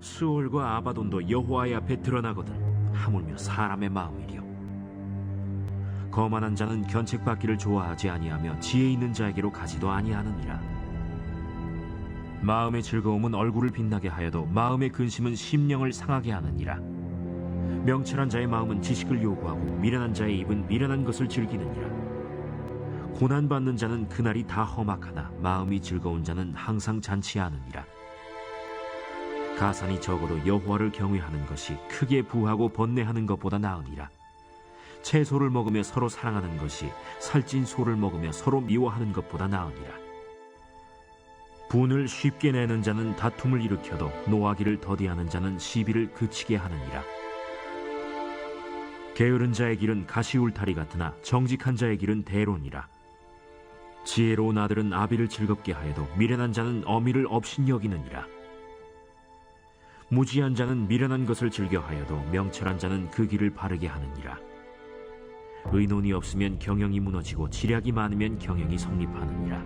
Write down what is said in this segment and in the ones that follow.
수올과 아바돈도 여호와의 앞에 드러나거든 하물며 사람의 마음이리요. 거만한 자는 견책받기를 좋아하지 아니하며 지혜 있는 자에게로 가지도 아니하느니라. 마음의 즐거움은 얼굴을 빛나게 하여도 마음의 근심은 심령을 상하게 하느니라. 명철한 자의 마음은 지식을 요구하고 미련한 자의 입은 미련한 것을 즐기느니라. 고난받는 자는 그날이 다 험악하나 마음이 즐거운 자는 항상 잔치하느니라. 가산이 적어도 여호와를 경외하는 것이 크게 부하고 번뇌하는 것보다 나으니라. 채소를 먹으며 서로 사랑하는 것이 살찐 소를 먹으며 서로 미워하는 것보다 나으니라. 분을 쉽게 내는 자는 다툼을 일으켜도 노하기를 더디하는 자는 시비를 그치게 하느니라. 게으른 자의 길은 가시울타리 같으나 정직한 자의 길은 대론이라. 지혜로운 아들은 아비를 즐겁게 하여도 미련한 자는 어미를 업신여기느니라. 무지한 자는 미련한 것을 즐겨하여도 명철한 자는 그 길을 바르게 하느니라. 의논이 없으면 경영이 무너지고 지략이 많으면 경영이 성립하느니라.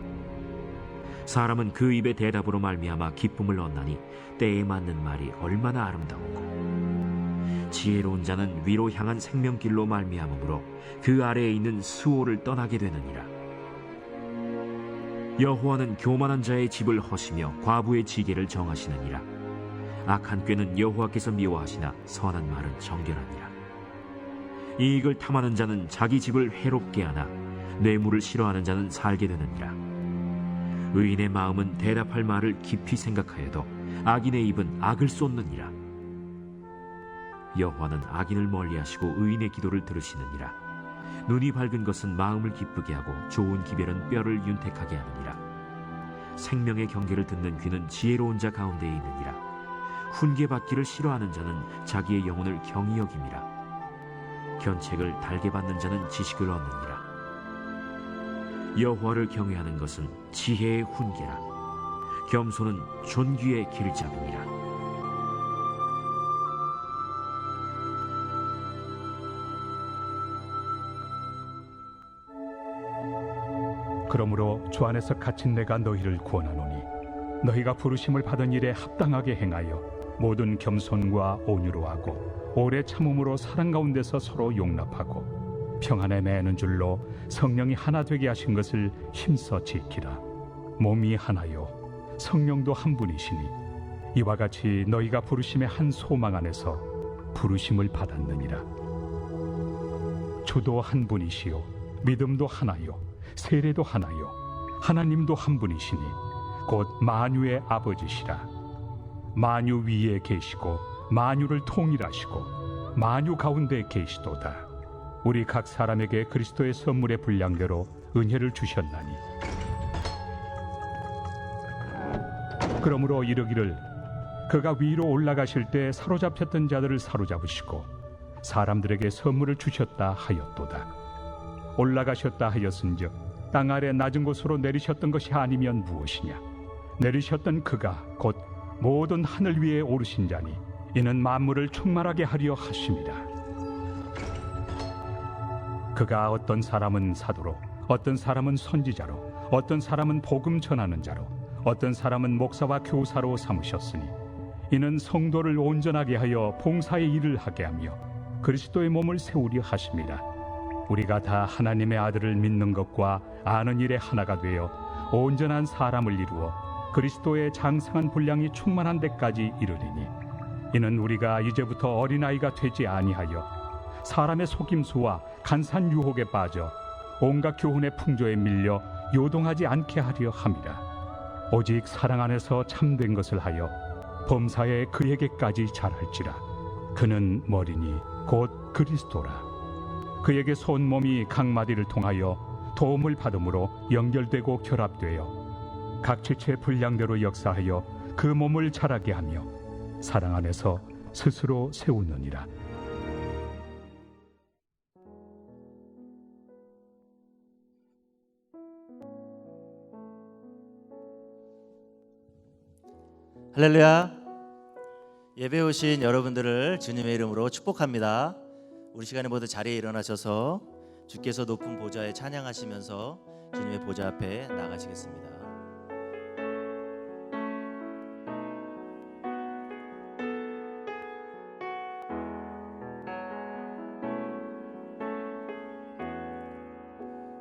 사람은 그 입의 대답으로 말미암아 기쁨을 얻나니 때에 맞는 말이 얼마나 아름다우고, 지혜로운 자는 위로 향한 생명길로 말미암으므로 그 아래에 있는 수호를 떠나게 되느니라. 여호와는 교만한 자의 집을 허시며 과부의 지게를 정하시느니라. 악한 꾀는 여호와께서 미워하시나 선한 말은 정결하니라. 이익을 탐하는 자는 자기 집을 해롭게 하나 뇌물을 싫어하는 자는 살게 되느니라. 의인의 마음은 대답할 말을 깊이 생각하여도 악인의 입은 악을 쏟느니라. 여호와는 악인을 멀리하시고 의인의 기도를 들으시느니라. 눈이 밝은 것은 마음을 기쁘게 하고 좋은 기별은 뼈를 윤택하게 하느니라. 생명의 경계를 듣는 귀는 지혜로운 자 가운데에 있느니라. 훈계받기를 싫어하는 자는 자기의 영혼을 경히 여김이라. 견책을 달게 받는 자는 지식을 얻느니라. 여호와를 경외하는 것은 지혜의 훈계라. 겸손은 존귀의 길잡이니라. 그러므로 주 안에서 갇힌 내가 너희를 구원하노니 너희가 부르심을 받은 일에 합당하게 행하여 모든 겸손과 온유로 하고 오래 참음으로 사랑 가운데서 서로 용납하고 평안에 매는 줄로 성령이 하나 되게 하신 것을 힘써 지키라. 몸이 하나요 성령도 한 분이시니 이와 같이 너희가 부르심의 한 소망 안에서 부르심을 받았느니라. 주도 한 분이시요 믿음도 하나요 세례도 하나요 하나님도 한 분이시니 곧 만유의 아버지시라. 만유 위에 계시고 만유를 통일하시고 만유 가운데 계시도다. 우리 각 사람에게 그리스도의 선물의 분량대로 은혜를 주셨나니 그러므로 이르기를 그가 위로 올라가실 때 사로잡혔던 자들을 사로잡으시고 사람들에게 선물을 주셨다 하였도다. 올라가셨다 하였은즉 땅 아래 낮은 곳으로 내리셨던 것이 아니면 무엇이냐. 내리셨던 그가 곧 모든 하늘 위에 오르신 자니 이는 만물을 충만하게 하려 하심이라. 그가 어떤 사람은 사도로 어떤 사람은 선지자로 어떤 사람은 복음 전하는 자로 어떤 사람은 목사와 교사로 삼으셨으니 이는 성도를 온전하게 하여 봉사의 일을 하게 하며 그리스도의 몸을 세우려 하심이라. 우리가 다 하나님의 아들을 믿는 것과 아는 일에 하나가 되어 온전한 사람을 이루어 그리스도의 장성한 분량이 충만한 데까지 이르리니 이는 우리가 이제부터 어린아이가 되지 아니하여 사람의 속임수와 간산 유혹에 빠져 온갖 교훈의 풍조에 밀려 요동하지 않게 하려 함이라. 오직 사랑 안에서 참된 것을 하여 범사에 그에게까지 잘할지라. 그는 머리니 곧 그리스도라. 그에게 온 몸이 각 마디를 통하여 도움을 받음으로 연결되고 결합되어 각 지체 분량대로 역사하여 그 몸을 자라게 하며 사랑 안에서 스스로 세우느니라. 할렐루야. 예배 오신 여러분들을 주님의 이름으로 축복합니다. 우리 시간에 모두 자리에 일어나셔서 주께서 높은 보좌에 찬양하시면서 주님의 보좌 앞에 나가시겠습니다.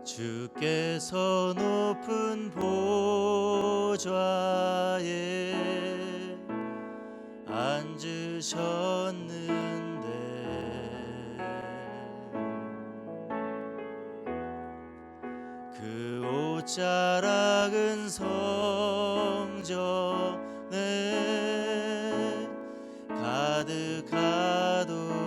주께서 높은 보좌에 앉으셨는데 그 옷자락은 성전에 가득하도다.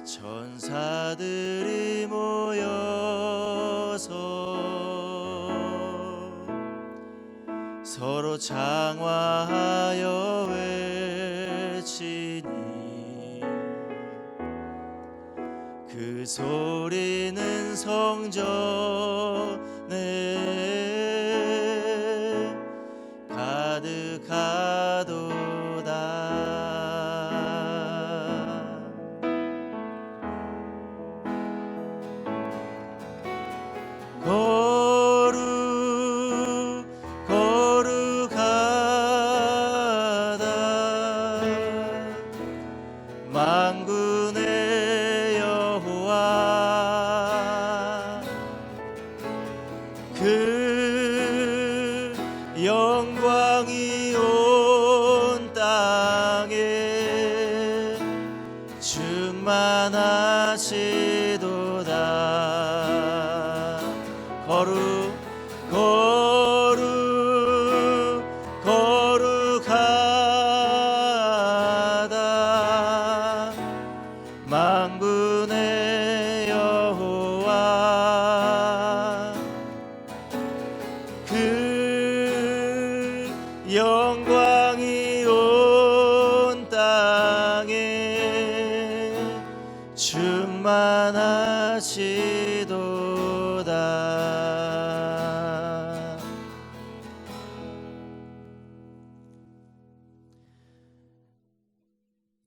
천사들이 모여서 서로 장화하여 외치니 그 소리는 성전에 가득하도다. 거룩하다 만군의 여호와 그 영광이 온 땅에 충만하시도다. 거룩하다 만군의 여호와 그 영광이 온 땅에 충만하시도다.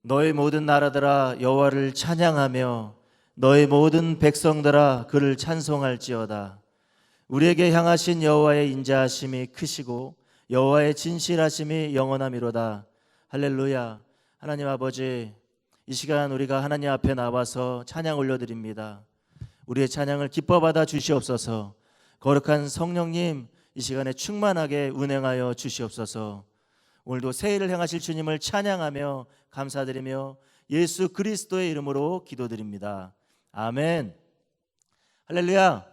너희 모든 나라들아 여호와를 찬양하며 너희 모든 백성들아 그를 찬송할지어다. 우리에게 향하신 여호와의 인자하심이 크시고 여호와의 진실하심이 영원하미로다. 할렐루야. 하나님 아버지, 이 시간 우리가 하나님 앞에 나와서 찬양 올려드립니다. 우리의 찬양을 기뻐 받아 주시옵소서. 거룩한 성령님, 이 시간에 충만하게 운행하여 주시옵소서. 오늘도 새해를 행하실 주님을 찬양하며 감사드리며 예수 그리스도의 이름으로 기도드립니다. 아멘. 할렐루야.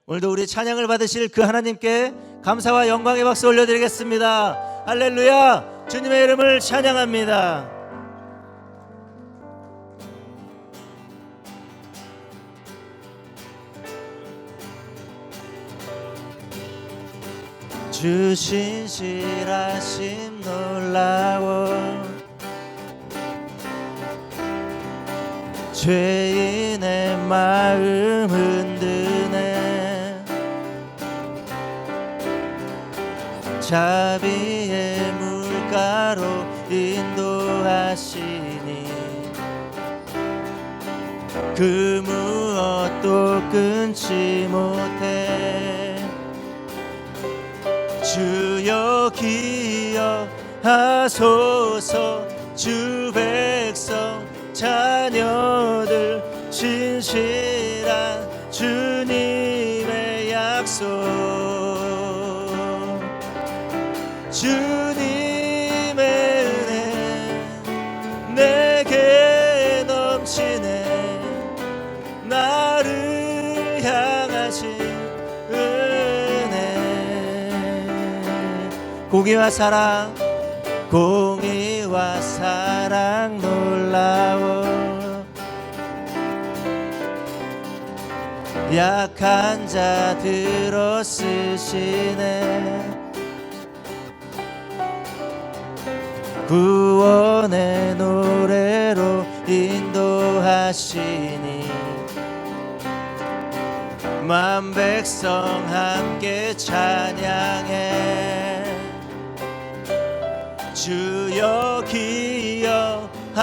오늘도 우리 찬양을 받으실 그 하나님께 감사와 영광의 박수 올려드리겠습니다. 할렐루야. 주님의 이름을 찬양합니다. 주 신실하심 놀라워 죄인의 마음 흔드네. 자비의 물가로 인도하시니 그 무엇도 끊지 못해. 주여 기억하소서. 주 백성 자녀들 신실한 주님의 약속. 주님의 은혜 내게 넘치네. 나를 향하신 공의와 사랑, 공의와 사랑 놀라워. 약한 자 들어 쓰시네. 구원의 노래로 인도하시니 만 백성 함께 찬양해. 주여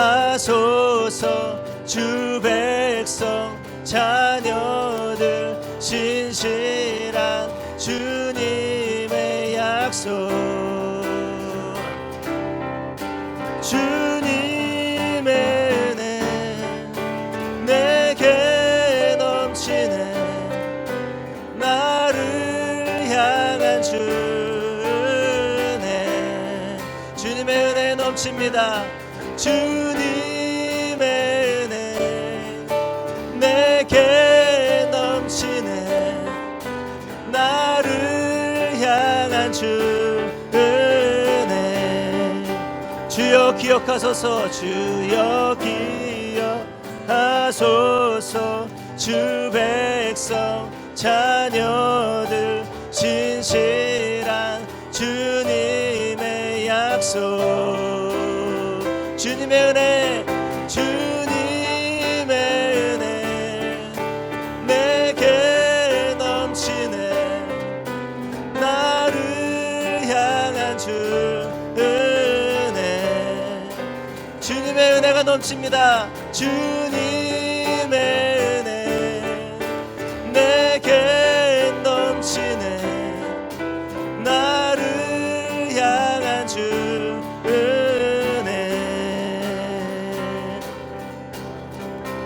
기억하소서. 주 백성 자녀들 신실한 주님의 약속. 주님의 은혜 넘칩니다. 주님의 은혜 내게 넘치네. 나를 향한 주 은혜. 주여 기억하소서. 주여 기억하소서. 주 백성 자녀들 신실한 주님의 약속. 주님의 은혜, 주님의 은혜 내게 넘치네. 나를 향한 주 은혜. 주님의 은혜가 넘칩니다. 주님의 은혜 내게 넘치네. 나를 향한 주 은혜.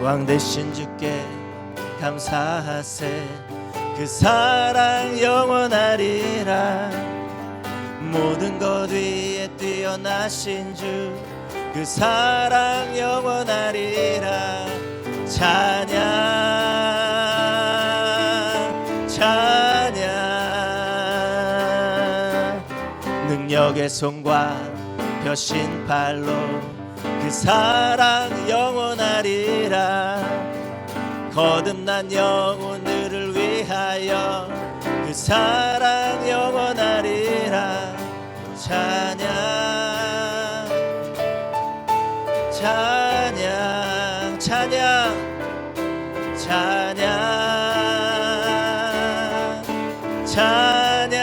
왕 되신 주께 감사하세. 그 사랑 영원하리라. 모든 것 위에 뛰어나신 주 그 사랑 영원하리라. 찬양 찬양. 능력의 손과 펴신 팔로 그 사랑 영원하리라. 거듭난 영혼들을 위하여 그 사랑 영원하리라. 찬양 찬양 찬양 찬양 찬양.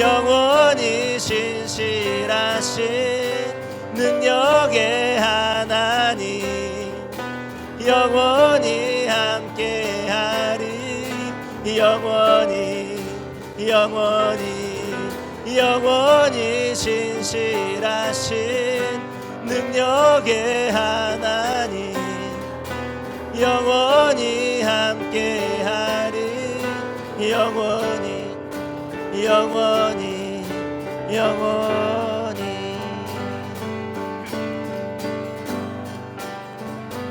영원히 신실하신 능력의 하나님 영원히 함께하리. 영원히 영원히 영원히 신실하신 능력의 하나님 영원히 함께하리. 영원히 영원히 영원히.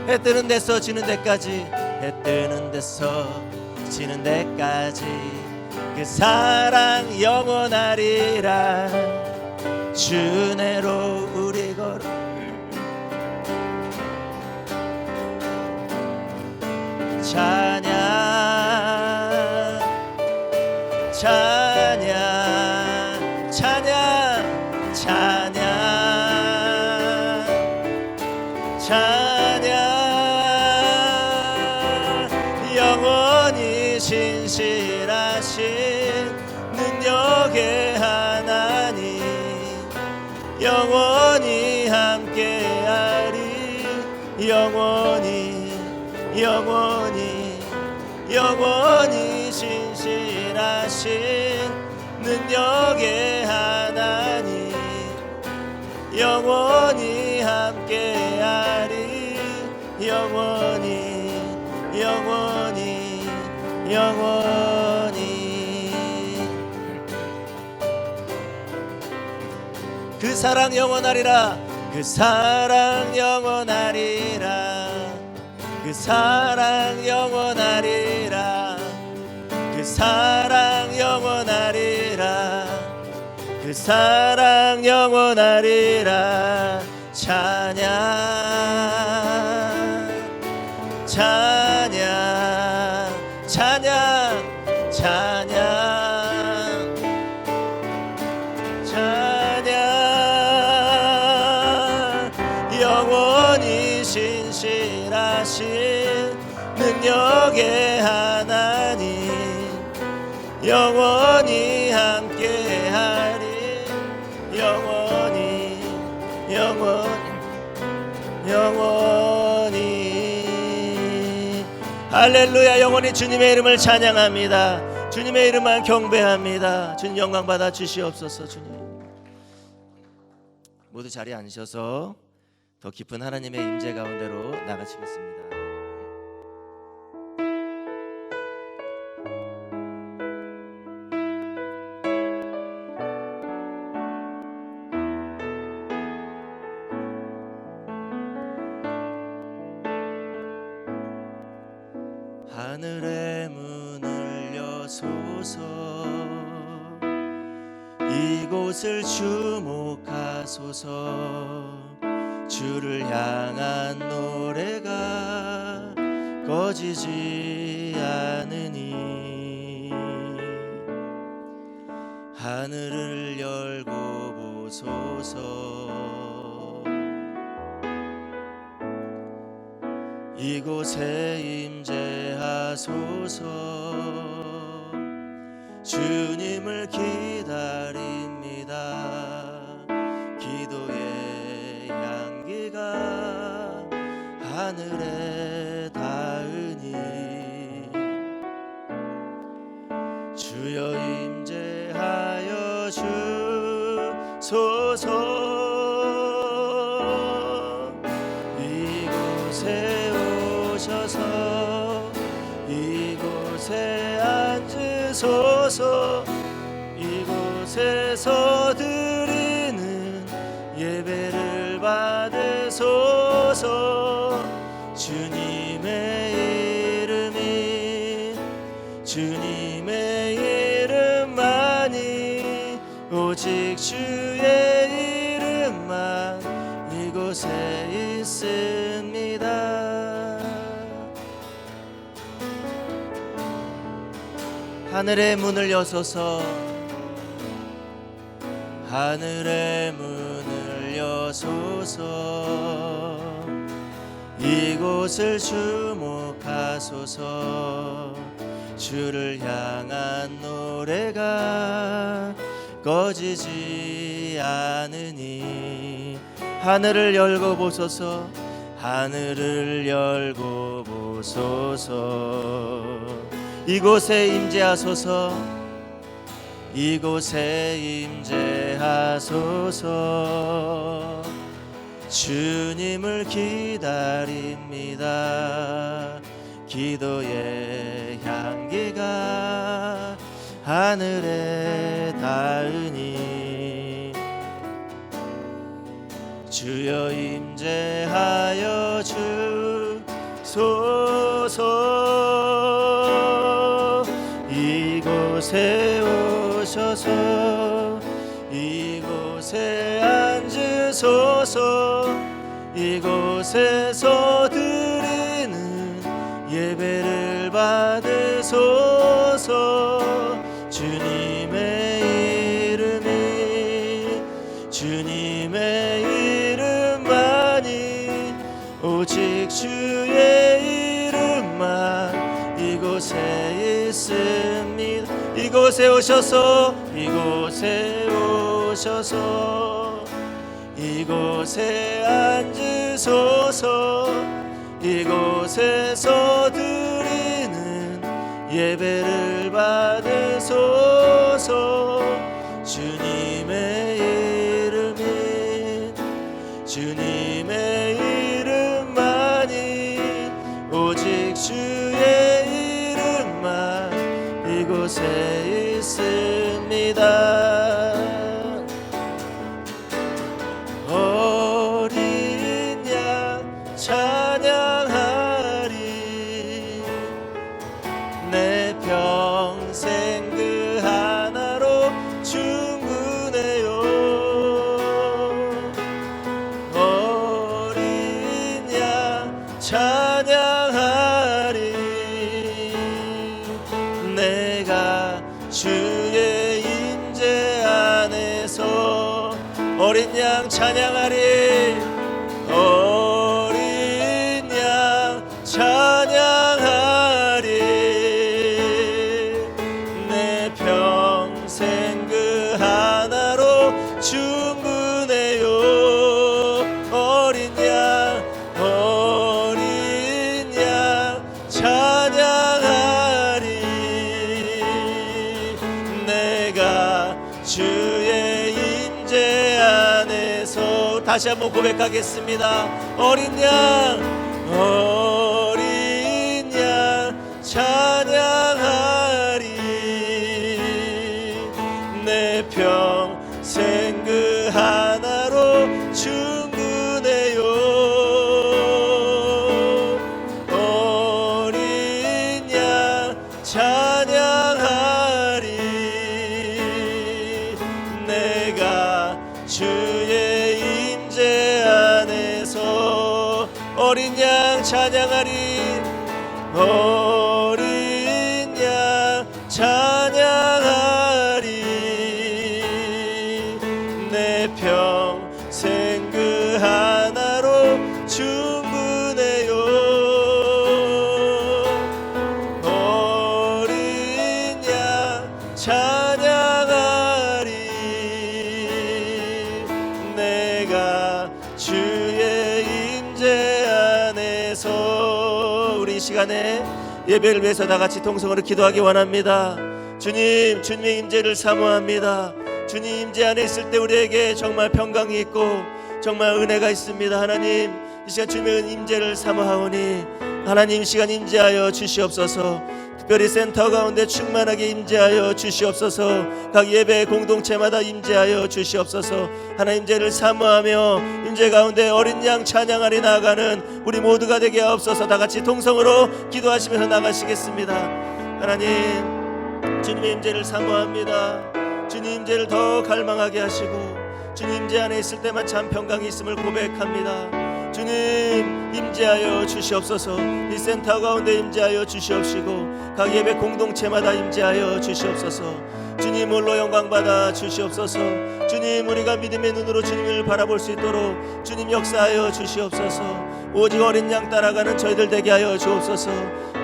해 뜨는 데서 지는 데까지, 해 뜨는 데서 지는 데까지 그 사랑 영원하리라. 주 은혜로 우리 걸어 찬양 찬양 찬양 찬양 찬양. 영원히 신실하신 능력의 하나님 영원히 함께하리. 영원히 영원히 영원히 신실하신 능력의 하나님 영원히 함께하리. 영원히 영원히 영원히. 그 사랑 영원하리라. 그 사랑 영원하리라. 그 사랑 영원하리라. 그 사랑 영원하리라. 그 사랑 영원하리라. 찬양 찬양 찬양 찬양 찬양. 영원히 신실하신 능력의 하나님 영원히 함께하리. 영원히 영원히 영원히. 할렐루야. 영원히 주님의 이름을 찬양합니다. 주님의 이름만 경배합니다. 주님 영광 받아 주시옵소서. 주님 모두 자리에 앉으셔서 더 깊은 하나님의 임재 가운데로 나가시겠습니다. 하늘의 문을 여소서 이곳을 주목하소서 주를 향한 노래가 꺼지지 않으니 하늘을 열고 보소서 이곳에 임재하소서 주님을 기다립니다 기도의 향기가 하늘에 닿으니 주여 임재하여 주소서 이곳에 오셔서 이곳에 앉으소서 이곳에서 드리는 예배를 받으소서 주님의 이름이 주님의 이름만이 오직 주의 이름만 이곳에 있습니다 하늘의 문을 여소서 하늘의 문을 여소서 이곳을 주목하소서 주를 향한 노래가 꺼지지 않으니 하늘을 열고 보소서 하늘을 열고 보소서 이곳에 임재하소서 이곳에 임재하소서 주님을 기다립니다 기도의 향기가 하늘에 닿으니 주여 임재하여 주소서 이곳에 오셔서 이곳에 앉으소서 이곳에서 드리는 예배를 받으소서 주님의 이름이 주님의 이름만이 오직 주의 이름만 이곳에 있습니다 이곳에 오셔서 이곳에 오셔서 이곳에 앉으소서 이곳에서 드리는 예배를 받으소서 주님의 이름이 주님의 이름만이 오직 주의 이름만 이곳에 있습니다 어린 양 찬양하리 내 평생 그 하나로 충분해요 어린 양 찬양하리 내가 주의 임재 안에서 어린 양 찬양하리 어린 양 찬양하리 내 평생 그 하나로 충분해요 어린 양 찬양하리 내가 주의 임재 안에서 다시 한번 고백하겠습니다 어린 양 찬양하리 내 평생 그 하나로 충분해요 어린 어린 양 찬양하리. 내 평생 그 하나로 충분해요. 어린 양 찬양하리. 내가 주의 임재 안에서. 우리 이 시간에 예배를 위해서 다 같이 통성으로 기도하기 원합니다. 주님, 주님의 임재를 사모합니다. 주님 임재 안에 있을 때 우리에게 정말 평강이 있고 정말 은혜가 있습니다. 하나님, 이 시간 주님의 임재를 사모하오니 하나님, 이 시간 임재하여 주시옵소서. 특별히 센터 가운데 충만하게 임재하여 주시옵소서. 각 예배 공동체마다 임재하여 주시옵소서. 하나님, 임재를 사모하며 임재 가운데 어린 양 찬양하리 나아가는 우리 모두가 되게 하옵소서. 다 같이 통성으로 기도하시면서 나가시겠습니다. 하나님, 주님의 임재를 사모합니다. 주님 임재를 더 갈망하게 하시고 주님 임재 안에 있을 때만 참 평강이 있음을 고백합니다. 주님 임재하여 주시옵소서. 이 센터 가운데 임재하여 주시옵시고 각 예배 공동체마다 임재하여 주시옵소서. 주님 홀로 영광 받아 주시옵소서. 주님, 우리가 믿음의 눈으로 주님을 바라볼 수 있도록 주님 역사하여 주시옵소서. 오직 어린 양 따라가는 저희들 되게 하여 주옵소서.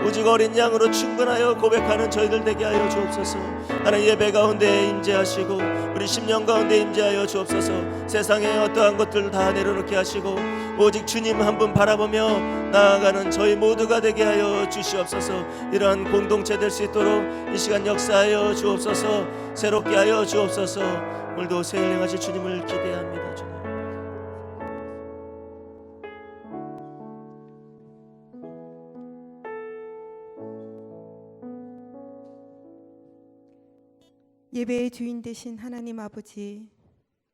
오직 어린 양으로 충분하여 고백하는 저희들 되게 하여 주옵소서. 하나님, 예배 가운데 임재하시고 우리 심령 가운데 임재하여 주옵소서. 세상의 어떠한 것들 다 내려놓게 하시고 오직 주님 한 분 바라보며 나아가는 저희 모두가 되게 하여 주시옵소서. 이러한 공동체 될 수 있도록 이 시간 역사하여 주옵소서. 새롭게 하여 주옵소서. 오늘도 새 일 행하실 주님을 기대합니다. 주님. 예배의 주인 되신 하나님 아버지,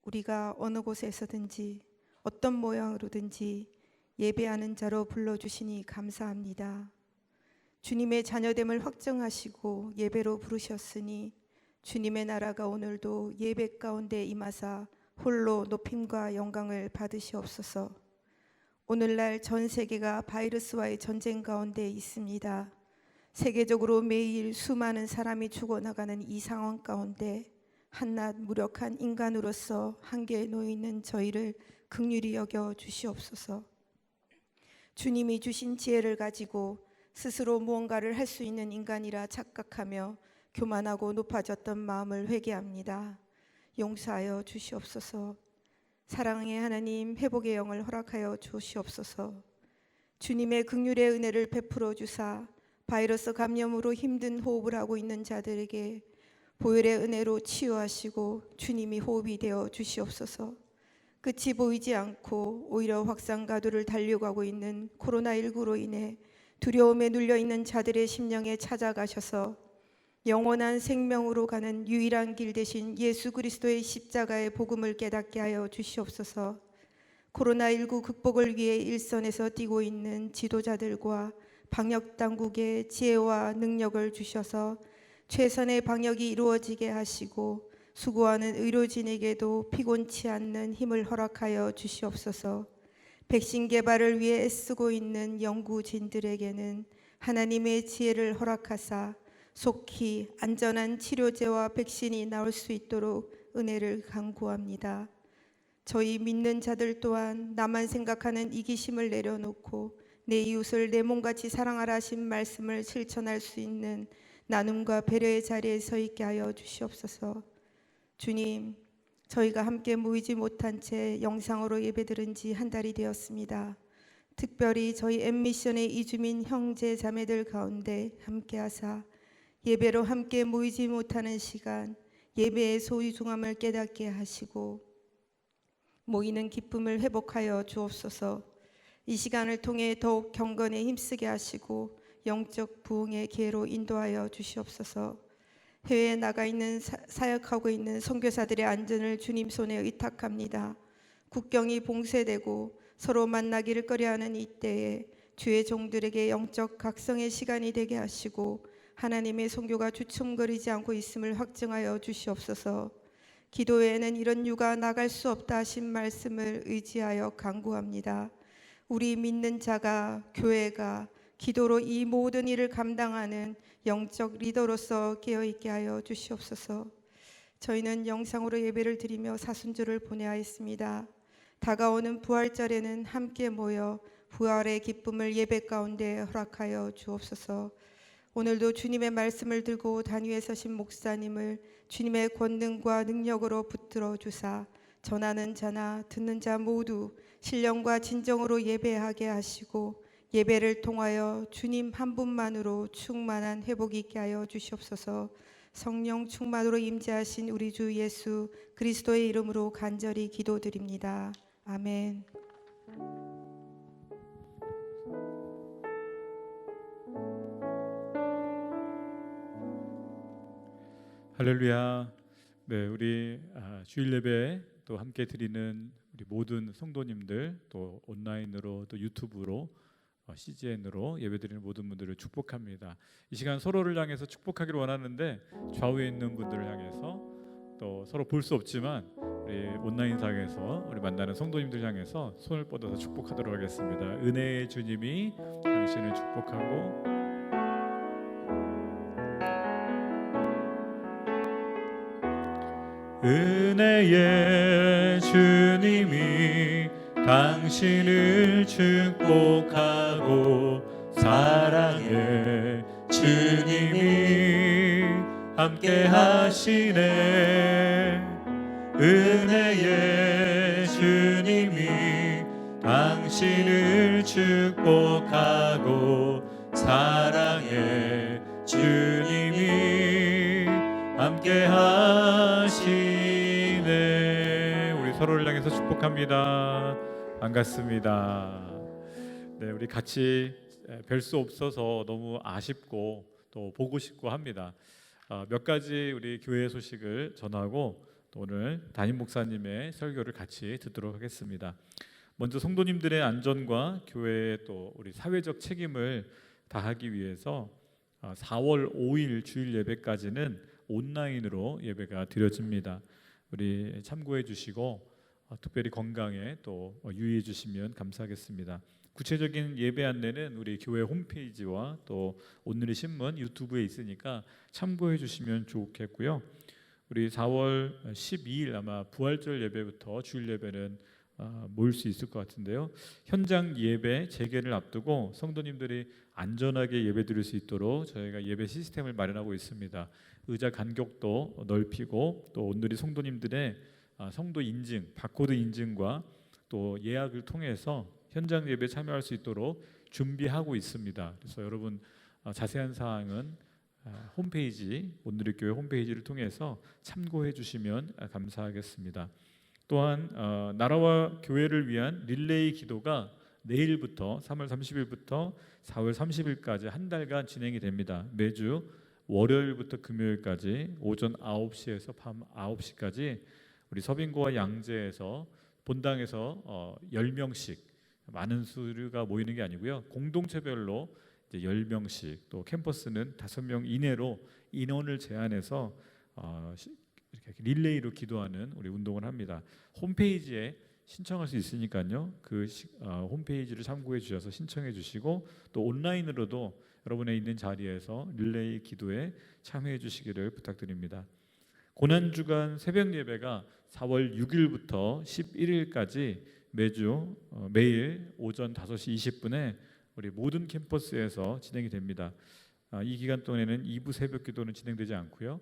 우리가 어느 곳에서든지 어떤 모양으로든지 예배하는 자로 불러주시니 감사합니다. 주님의 자녀됨을 확정하시고 예배로 부르셨으니 주님의 나라가 오늘도 예배 가운데 임하사 홀로 높임과 영광을 받으시옵소서. 오늘날 전 세계가 바이러스와의 전쟁 가운데 있습니다. 세계적으로 매일 수많은 사람이 죽어나가는 이 상황 가운데 한낱 무력한 인간으로서 한계에 놓여 있는 저희를 긍휼히 여겨 주시옵소서. 주님이 주신 지혜를 가지고 스스로 무언가를 할 수 있는 인간이라 착각하며 교만하고 높아졌던 마음을 회개합니다. 용서하여 주시옵소서. 사랑의 하나님, 회복의 영을 허락하여 주시옵소서. 주님의 긍휼의 은혜를 베풀어 주사 바이러스 감염으로 힘든 호흡을 하고 있는 자들에게 보혈의 은혜로 치유하시고 주님이 호흡이 되어 주시옵소서. 끝이 보이지 않고 오히려 확산 가도를 달려가고 있는 코로나19로 인해 두려움에 눌려있는 자들의 심령에 찾아가셔서 영원한 생명으로 가는 유일한 길 대신 예수 그리스도의 십자가의 복음을 깨닫게 하여 주시옵소서. 코로나19 극복을 위해 일선에서 뛰고 있는 지도자들과 방역당국에 지혜와 능력을 주셔서 최선의 방역이 이루어지게 하시고 수고하는 의료진에게도 피곤치 않는 힘을 허락하여 주시옵소서. 백신 개발을 위해 애쓰고 있는 연구진들에게는 하나님의 지혜를 허락하사 속히 안전한 치료제와 백신이 나올 수 있도록 은혜를 간구합니다. 저희 믿는 자들 또한 나만 생각하는 이기심을 내려놓고 내 이웃을 내 몸같이 사랑하라 하신 말씀을 실천할 수 있는 나눔과 배려의 자리에 서 있게 하여 주시옵소서. 주님, 저희가 함께 모이지 못한 채 영상으로 예배드린 지 한 달이 되었습니다. 특별히 저희 엠미션의 이주민 형제 자매들 가운데 함께하사 예배로 함께 모이지 못하는 시간, 예배의 소유중함을 깨닫게 하시고 모이는 기쁨을 회복하여 주옵소서. 이 시간을 통해 더욱 경건에 힘쓰게 하시고 영적 부흥의 기회로 인도하여 주시옵소서. 해외에 나가 있는 사역하고 있는 선교사들의 안전을 주님 손에 의탁합니다. 국경이 봉쇄되고 서로 만나기를 꺼려하는 이때에 주의 종들에게 영적 각성의 시간이 되게 하시고 하나님의 선교가 주춤거리지 않고 있음을 확증하여 주시옵소서. 기도회에는 이런 유가 나갈 수 없다 하신 말씀을 의지하여 간구합니다. 우리 믿는 자가, 교회가 기도로 이 모든 일을 감당하는 영적 리더로서 깨어있게 하여 주시옵소서. 저희는 영상으로 예배를 드리며 사순절을 보내하였습니다. 다가오는 부활절에는 함께 모여 부활의 기쁨을 예배 가운데 허락하여 주옵소서. 오늘도 주님의 말씀을 들고 단위에 서신 목사님을 주님의 권능과 능력으로 붙들어 주사 전하는 자나 듣는 자 모두 신령과 진정으로 예배하게 하시고 예배를 통하여 주님 한 분만으로 충만한 회복이 있게 하여 주시옵소서. 성령 충만으로 임재하신 우리 주 예수 그리스도의 이름으로 간절히 기도드립니다. 아멘. 할렐루야. 네, 우리 주일 예배 또 함께 드리는 우리 모든 성도님들, 또 온라인으로 또 유튜브로 CGN으로 예배드리는 모든 분들을 축복합니다. 이 시간 서로를 향해서 축복하기를 원하는데 좌우에 있는 분들을 향해서 또 서로 볼 수 없지만 우리 온라인상에서 우리 만나는 성도님들 향해서 손을 뻗어서 축복하도록 하겠습니다. 은혜의 주님이 당신을 축복하고 은혜의 주님이 당신을 축복하고 사랑의 주님이 함께 하시네. 은혜의 주님이 당신을 축복하고 사랑의 주님이 함께 하시네. 우리 서로를 향해서 축복합니다. 반갑습니다. 네, 우리 같이 뵐 수 없어서 너무 아쉽고 또 보고 싶고 합니다. 몇 가지 우리 교회 소식을 전하고 또 오늘 담임 목사님의 설교를 같이 듣도록 하겠습니다. 먼저 성도님들의 안전과 교회의 또 우리 사회적 책임을 다하기 위해서 4월 5일 주일 예배까지는 온라인으로 예배가 드려집니다. 우리 참고해 주시고 특별히 건강에 또 유의해 주시면 감사하겠습니다. 구체적인 예배 안내는 우리 교회 홈페이지와 또 오늘의 신문 유튜브에 있으니까 참고해 주시면 좋겠고요. 우리 4월 12일 아마 부활절 예배부터 주일 예배는 모일 수 있을 것 같은데요. 현장 예배 재개를 앞두고 성도님들이 안전하게 예배 드릴 수 있도록 저희가 예배 시스템을 마련하고 있습니다. 의자 간격도 넓히고 또 오늘의 성도님들의 성도 인증, 바코드 인증과 또 예약을 통해서 현장 예배 참여할 수 있도록 준비하고 있습니다. 그래서 여러분 자세한 사항은 홈페이지, 오늘의 교회 홈페이지를 통해서 참고해 주시면 감사하겠습니다. 또한 나라와 교회를 위한 릴레이 기도가 내일부터 3월 30일부터 4월 30일까지 한 달간 진행이 됩니다. 매주 월요일부터 금요일까지 오전 9시에서 밤 9시까지 우리 서빙고와 양재에서 본당에서 10명씩 많은 수가 모이는 게 아니고요. 공동체별로 이제 10명씩 또 캠퍼스는 5명 이내로 인원을 제한해서 이렇게 릴레이로 기도하는 우리 운동을 합니다. 홈페이지에 신청할 수 있으니까요. 그 홈페이지를 참고해 주셔서 신청해 주시고 또 온라인으로도 여러분의 있는 자리에서 릴레이 기도에 참여해 주시기를 부탁드립니다. 고난주간 새벽 예배가 4월 6일부터 11일까지 매주 매일 오전 5시 20분에 우리 모든 캠퍼스에서 진행이 됩니다. 이 기간 동안에는 2부 새벽 기도는 진행되지 않고요.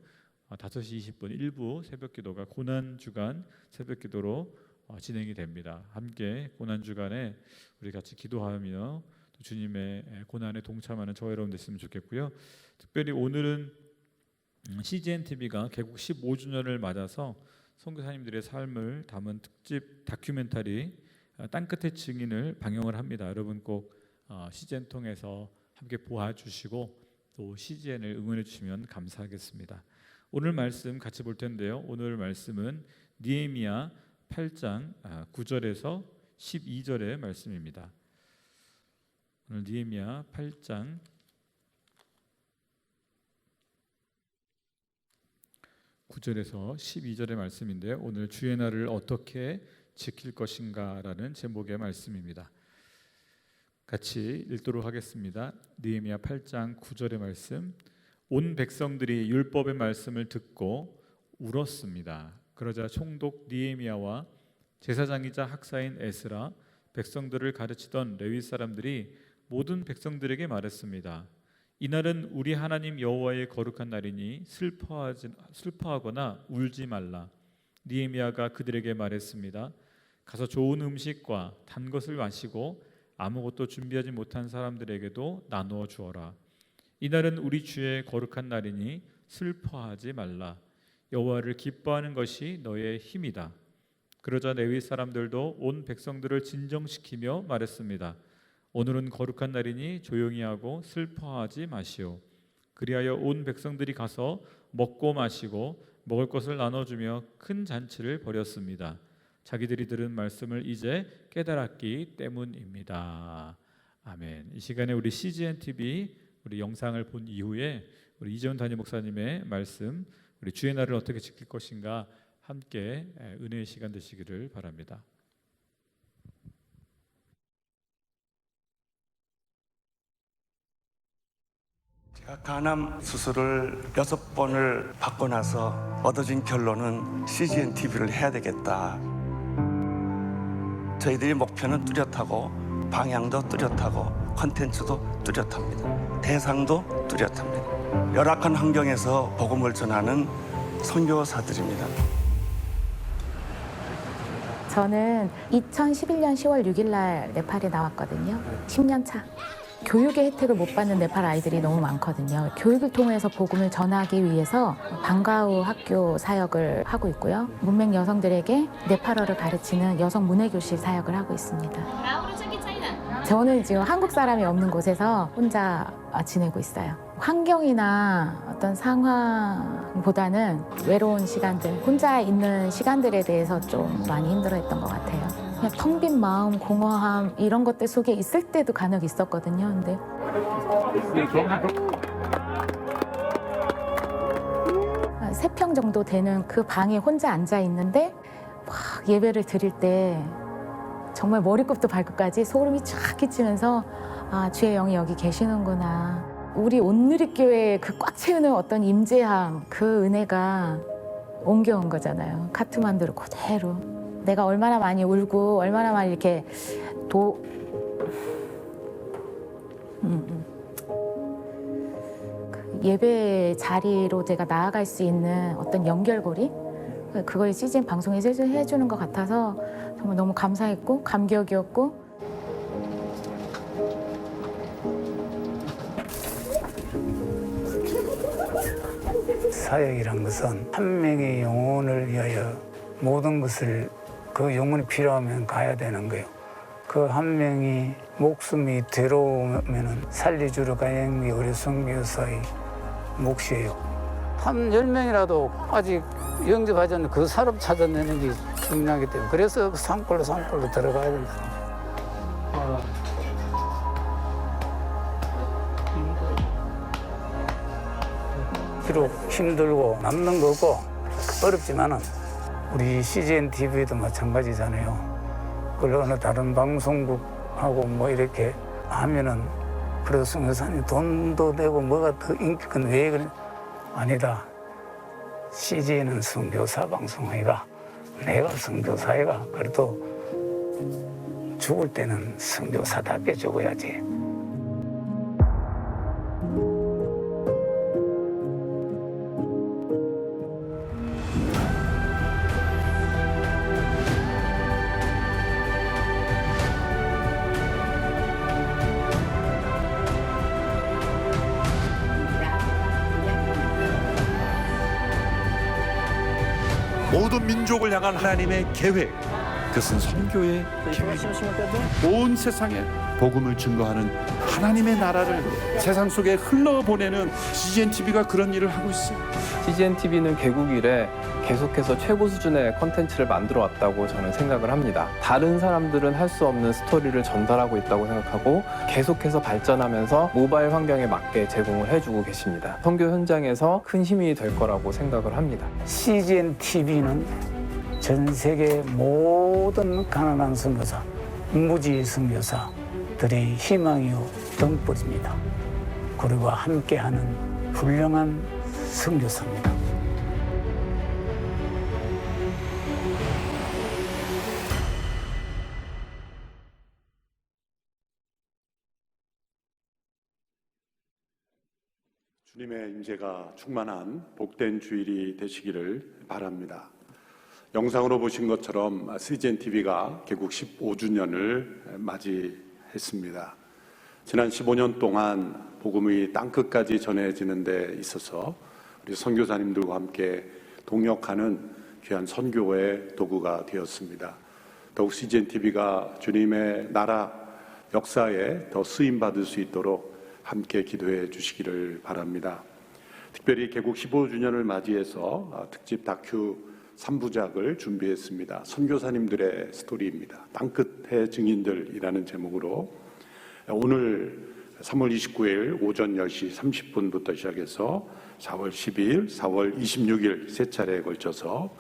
5시 20분 1부 새벽 기도가 고난주간 새벽 기도로 진행이 됩니다. 함께 고난주간에 우리 같이 기도하며 또 주님의 고난에 동참하는 저와 여러분 됐으면 좋겠고요. 특별히 오늘은 CGN TV가 개국 15주년을 맞아서 선교사님들의 삶을 담은 특집 다큐멘터리 땅끝의 증인을 방영을 합니다. 여러분 꼭 CGN 통해서 함께 보아주시고 또 CGN을 응원해 주시면 감사하겠습니다. 오늘 말씀 같이 볼 텐데요. 오늘 말씀은 느헤미야 8장 9절에서 12절의 말씀입니다. 오늘 느헤미야 8장 9절에서 12절의 말씀인데요. 오늘 주의 날을 어떻게 지킬 것인가라는 제목의 말씀입니다. 같이 읽도록 하겠습니다. 느헤미야 8장 9절의 말씀. 온 백성들이 율법의 말씀을 듣고 울었습니다. 그러자 총독 느헤미야와 제사장이자 학사인 에스라, 백성들을 가르치던 레위 사람들이 모든 백성들에게 말했습니다. 이날은 우리 하나님 여호와의 거룩한 날이니 슬퍼하거나 울지 말라. 느헤미야가 그들에게 말했습니다. 가서 좋은 음식과 단 것을 마시고 아무것도 준비하지 못한 사람들에게도 나누어 주어라. 이날은 우리 주의 거룩한 날이니 슬퍼하지 말라. 여호와를 기뻐하는 것이 너의 힘이다. 그러자 레위 사람들도 온 백성들을 진정시키며 말했습니다. 오늘은 거룩한 날이니 조용히 하고 슬퍼하지 마시오. 그리하여 온 백성들이 가서 먹고 마시고 먹을 것을 나눠주며 큰 잔치를 벌였습니다. 자기들이 들은 말씀을 이제 깨달았기 때문입니다. 아멘. 이 시간에 우리 CGN TV 우리 영상을 본 이후에 우리 이재훈 담임 목사님의 말씀, 우리 주의 날을 어떻게 지킬 것인가 함께 은혜의 시간 되시기를 바랍니다. 제가 간암 수술을 6번을 받고 나서 얻어진 결론은 CGN TV를 해야 되겠다. 저희들이 목표는 뚜렷하고 방향도 뚜렷하고 콘텐츠도 뚜렷합니다. 대상도 뚜렷합니다. 열악한 환경에서 복음을 전하는 선교사들입니다. 저는 2011년 10월 6일 날 네팔에 나왔거든요. 10년 차. 교육의 혜택을 못 받는 네팔 아이들이 너무 많거든요. 교육을 통해서 복음을 전하기 위해서 방과후 학교 사역을 하고 있고요. 문맹 여성들에게 네팔어를 가르치는 여성 문해교실 사역을 하고 있습니다. 저는 지금 한국 사람이 없는 곳에서 혼자 지내고 있어요. 환경이나 어떤 상황보다는 외로운 시간들, 혼자 있는 시간들에 대해서 좀 많이 힘들어했던 것 같아요. 그냥 텅 빈 마음, 공허함 이런 것들 속에 있을 때도 간혹 있었거든요. 근데 한 3평 정도 되는 그 방에 혼자 앉아 있는데 막 예배를 드릴 때 정말 머리끝부터 발끝까지 소름이 쫙 끼치면서 아, 주의 영이 여기 계시는구나. 우리 온누리교회의 그 꽉 채우는 어떤 임재함, 그 은혜가 옮겨온 거잖아요. 카트만두를 그대로. 내가 얼마나 많이 울고 얼마나 많이 이렇게 그 예배 자리로 제가 나아갈 수 있는 어떤 연결고리, 그걸 CGN 방송에서 해주는 것 같아서 정말 너무 감사했고 감격이었고. 사역이란 것은 한 명의 영혼을 위하여 모든 것을, 그 영혼이 필요하면 가야 되는 거예요. 그 한 명이 목숨이 들어오면 살려주러 가는 게 우리 선교사의 몫이에요. 한 10명이라도 아직 영접하지 않는 그 사람 찾아내는 게 중요하기 때문에, 그래서 산골로 들어가야 된다. 비록 힘들고 남는 거고 어렵지만은 우리 CGN TV도 마찬가지잖아요. 그걸 어느 다른 방송국하고 뭐 이렇게 하면은 그래도 선교사님 돈도 되고 뭐가 더 인기가 왜 그래? 아니다. CGN은 선교사 방송이가, 내가 선교사이가, 그래도 죽을 때는 선교사답게 죽어야지. 모든 민족을 향한 하나님의 계획, 그것은 선교의 계획. 온 세상에 복음을 증거하는 하나님의 나라를 세상 속에 흘러보내는 CGN TV가 그런 일을 하고 있어요. CGN TV는 개국 이래 계속해서 최고 수준의 콘텐츠를 만들어 왔다고 저는 생각을 합니다. 다른 사람들은 할 수 없는 스토리를 전달하고 있다고 생각하고 계속해서 발전하면서 모바일 환경에 맞게 제공을 해주고 계십니다. 선교 현장에서 큰 힘이 될 거라고 생각을 합니다. CGN TV는 전 세계 모든 가난한 선교사, 무지 선교사, 가족들의 희망이요 등불입니다. 그리고 함께하는 훌륭한 선교사입니다. 주님의 임재가 충만한 복된 주일이 되시기를 바랍니다. 영상으로 보신 것처럼 CGN TV가 개국 15주년을 맞이했습니다. 지난 15년 동안 복음이 땅끝까지 전해지는 데 있어서 우리 선교사님들과 함께 동역하는 귀한 선교의 도구가 되었습니다. 더욱 CGN TV가 주님의 나라 역사에 더 쓰임받을 수 있도록 함께 기도해 주시기를 바랍니다. 특별히 개국 15주년을 맞이해서 특집 다큐 3부작을 준비했습니다. 선교사님들의 스토리입니다. 땅끝의 증인들이라는 제목으로 오늘 3월 29일 오전 10시 30분부터 시작해서 4월 12일, 4월 26일 세 차례에 걸쳐서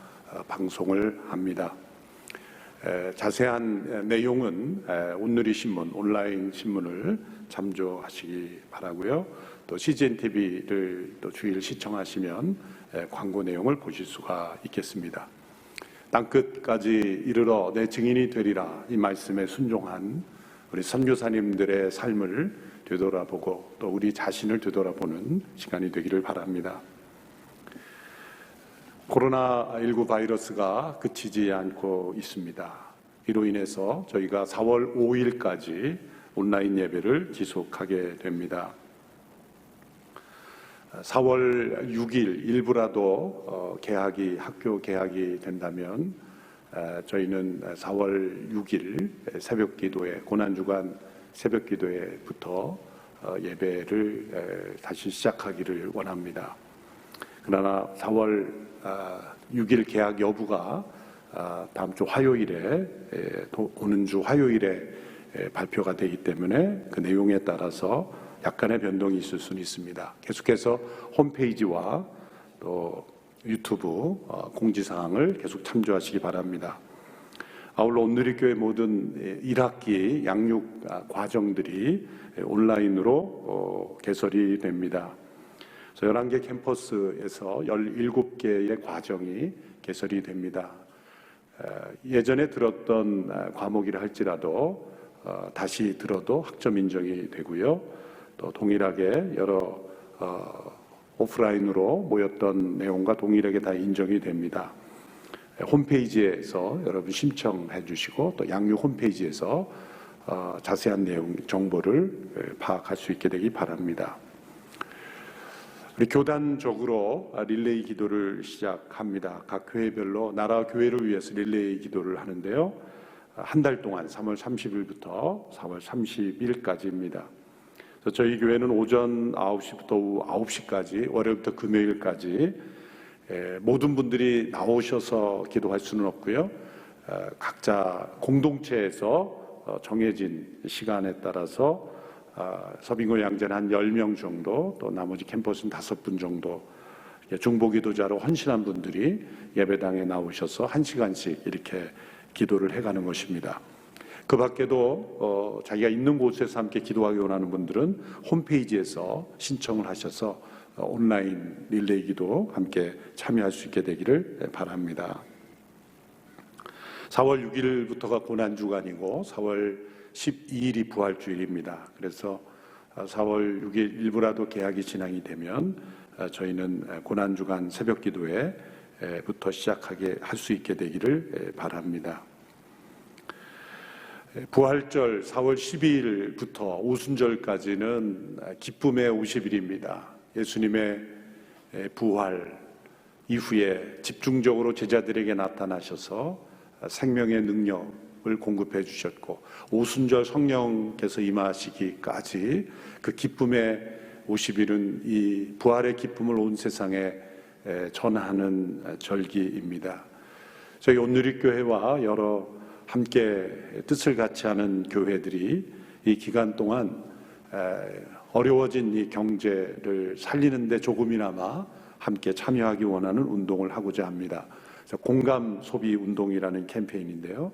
방송을 합니다. 자세한 내용은 오늘의 신문, 온라인 신문을 참조하시기 바라고요. 또 CGN TV를 또 주일 시청하시면 광고 내용을 보실 수가 있겠습니다. 땅끝까지 이르러 내 증인이 되리라 이 말씀에 순종한 우리 선교사님들의 삶을 되돌아보고 또 우리 자신을 되돌아보는 시간이 되기를 바랍니다. 코로나19 바이러스가 그치지 않고 있습니다. 이로 인해서 저희가 4월 5일까지 온라인 예배를 지속하게 됩니다. 4월 6일 일부라도 학교 개학이 된다면 저희는 4월 6일 새벽 기도회, 고난주간 새벽 기도회부터 예배를 다시 시작하기를 원합니다. 그러나 4월 6일 개학 여부가 다음 주 화요일에 오는 주 화요일에 발표가 되기 때문에 그 내용에 따라서 약간의 변동이 있을 수는 있습니다. 계속해서 홈페이지와 또 유튜브 공지사항을 계속 참조하시기 바랍니다. 아울러 온누리교회 모든 1학기 양육 과정들이 온라인으로 개설이 됩니다. 11개 캠퍼스에서 17개의 과정이 개설이 됩니다. 예전에 들었던 과목이라 할지라도 다시 들어도 학점 인정이 되고요. 또 동일하게 여러 오프라인으로 모였던 내용과 동일하게 다 인정이 됩니다. 홈페이지에서 여러분 신청해 주시고 또 양육 홈페이지에서 자세한 내용 정보를 파악할 수 있게 되기 바랍니다. 우리 교단적으로 릴레이 기도를 시작합니다. 각 교회별로 나라 교회를 위해서 릴레이 기도를 하는데요. 한 달 동안 3월 30일부터 4월 30일까지입니다. 저희 교회는 오전 9시부터 오후 9시까지 월요일부터 금요일까지 모든 분들이 나오셔서 기도할 수는 없고요. 각자 공동체에서 정해진 시간에 따라서 서빙고 양자는 한 10명 정도, 또 나머지 캠퍼스는 5분 정도 중보기도자로 헌신한 분들이 예배당에 나오셔서 1시간씩 이렇게 기도를 해가는 것입니다. 그 밖에도 자기가 있는 곳에서 함께 기도하기 원하는 분들은 홈페이지에서 신청을 하셔서 온라인 릴레이 기도 함께 참여할 수 있게 되기를 바랍니다. 4월 6일부터가 고난주간이고 4월 12일이 부활주일입니다. 그래서 4월 6일 일부라도 개학이 진행이 되면 저희는 고난주간 새벽 기도회부터 시작하게 할 수 있게 되기를 바랍니다. 부활절 4월 12일부터 오순절까지는 기쁨의 50일입니다. 예수님의 부활 이후에 집중적으로 제자들에게 나타나셔서 생명의 능력을 공급해 주셨고 오순절 성령께서 임하시기까지 그 기쁨의 50일은 이 부활의 기쁨을 온 세상에 전하는 절기입니다. 저희 온누리교회와 여러 함께 뜻을 같이 하는 교회들이 이 기간 동안 어려워진 이 경제를 살리는데 조금이나마 함께 참여하기 원하는 운동을 하고자 합니다. 그래서 공감 소비 운동이라는 캠페인인데요.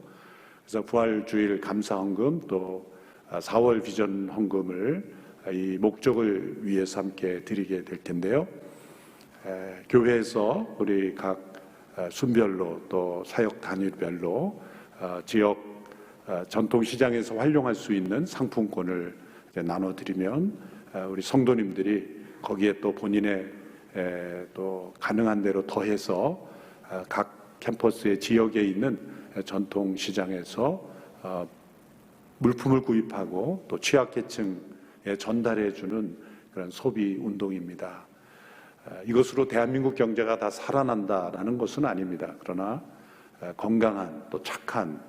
그래서 부활주일 감사헌금 또 4월 비전 헌금을 이 목적을 위해서 함께 드리게 될 텐데요. 교회에서 우리 각 순별로 또 사역 단위별로 지역 전통시장에서 활용할 수 있는 상품권을 나눠드리면 우리 성도님들이 거기에 또 본인의 또 가능한 대로 더해서 각 캠퍼스의 지역에 있는 전통시장에서 물품을 구입하고 또 취약계층에 전달해주는 그런 소비 운동입니다. 이것으로 대한민국 경제가 다 살아난다라는 것은 아닙니다. 그러나 건강한 또 착한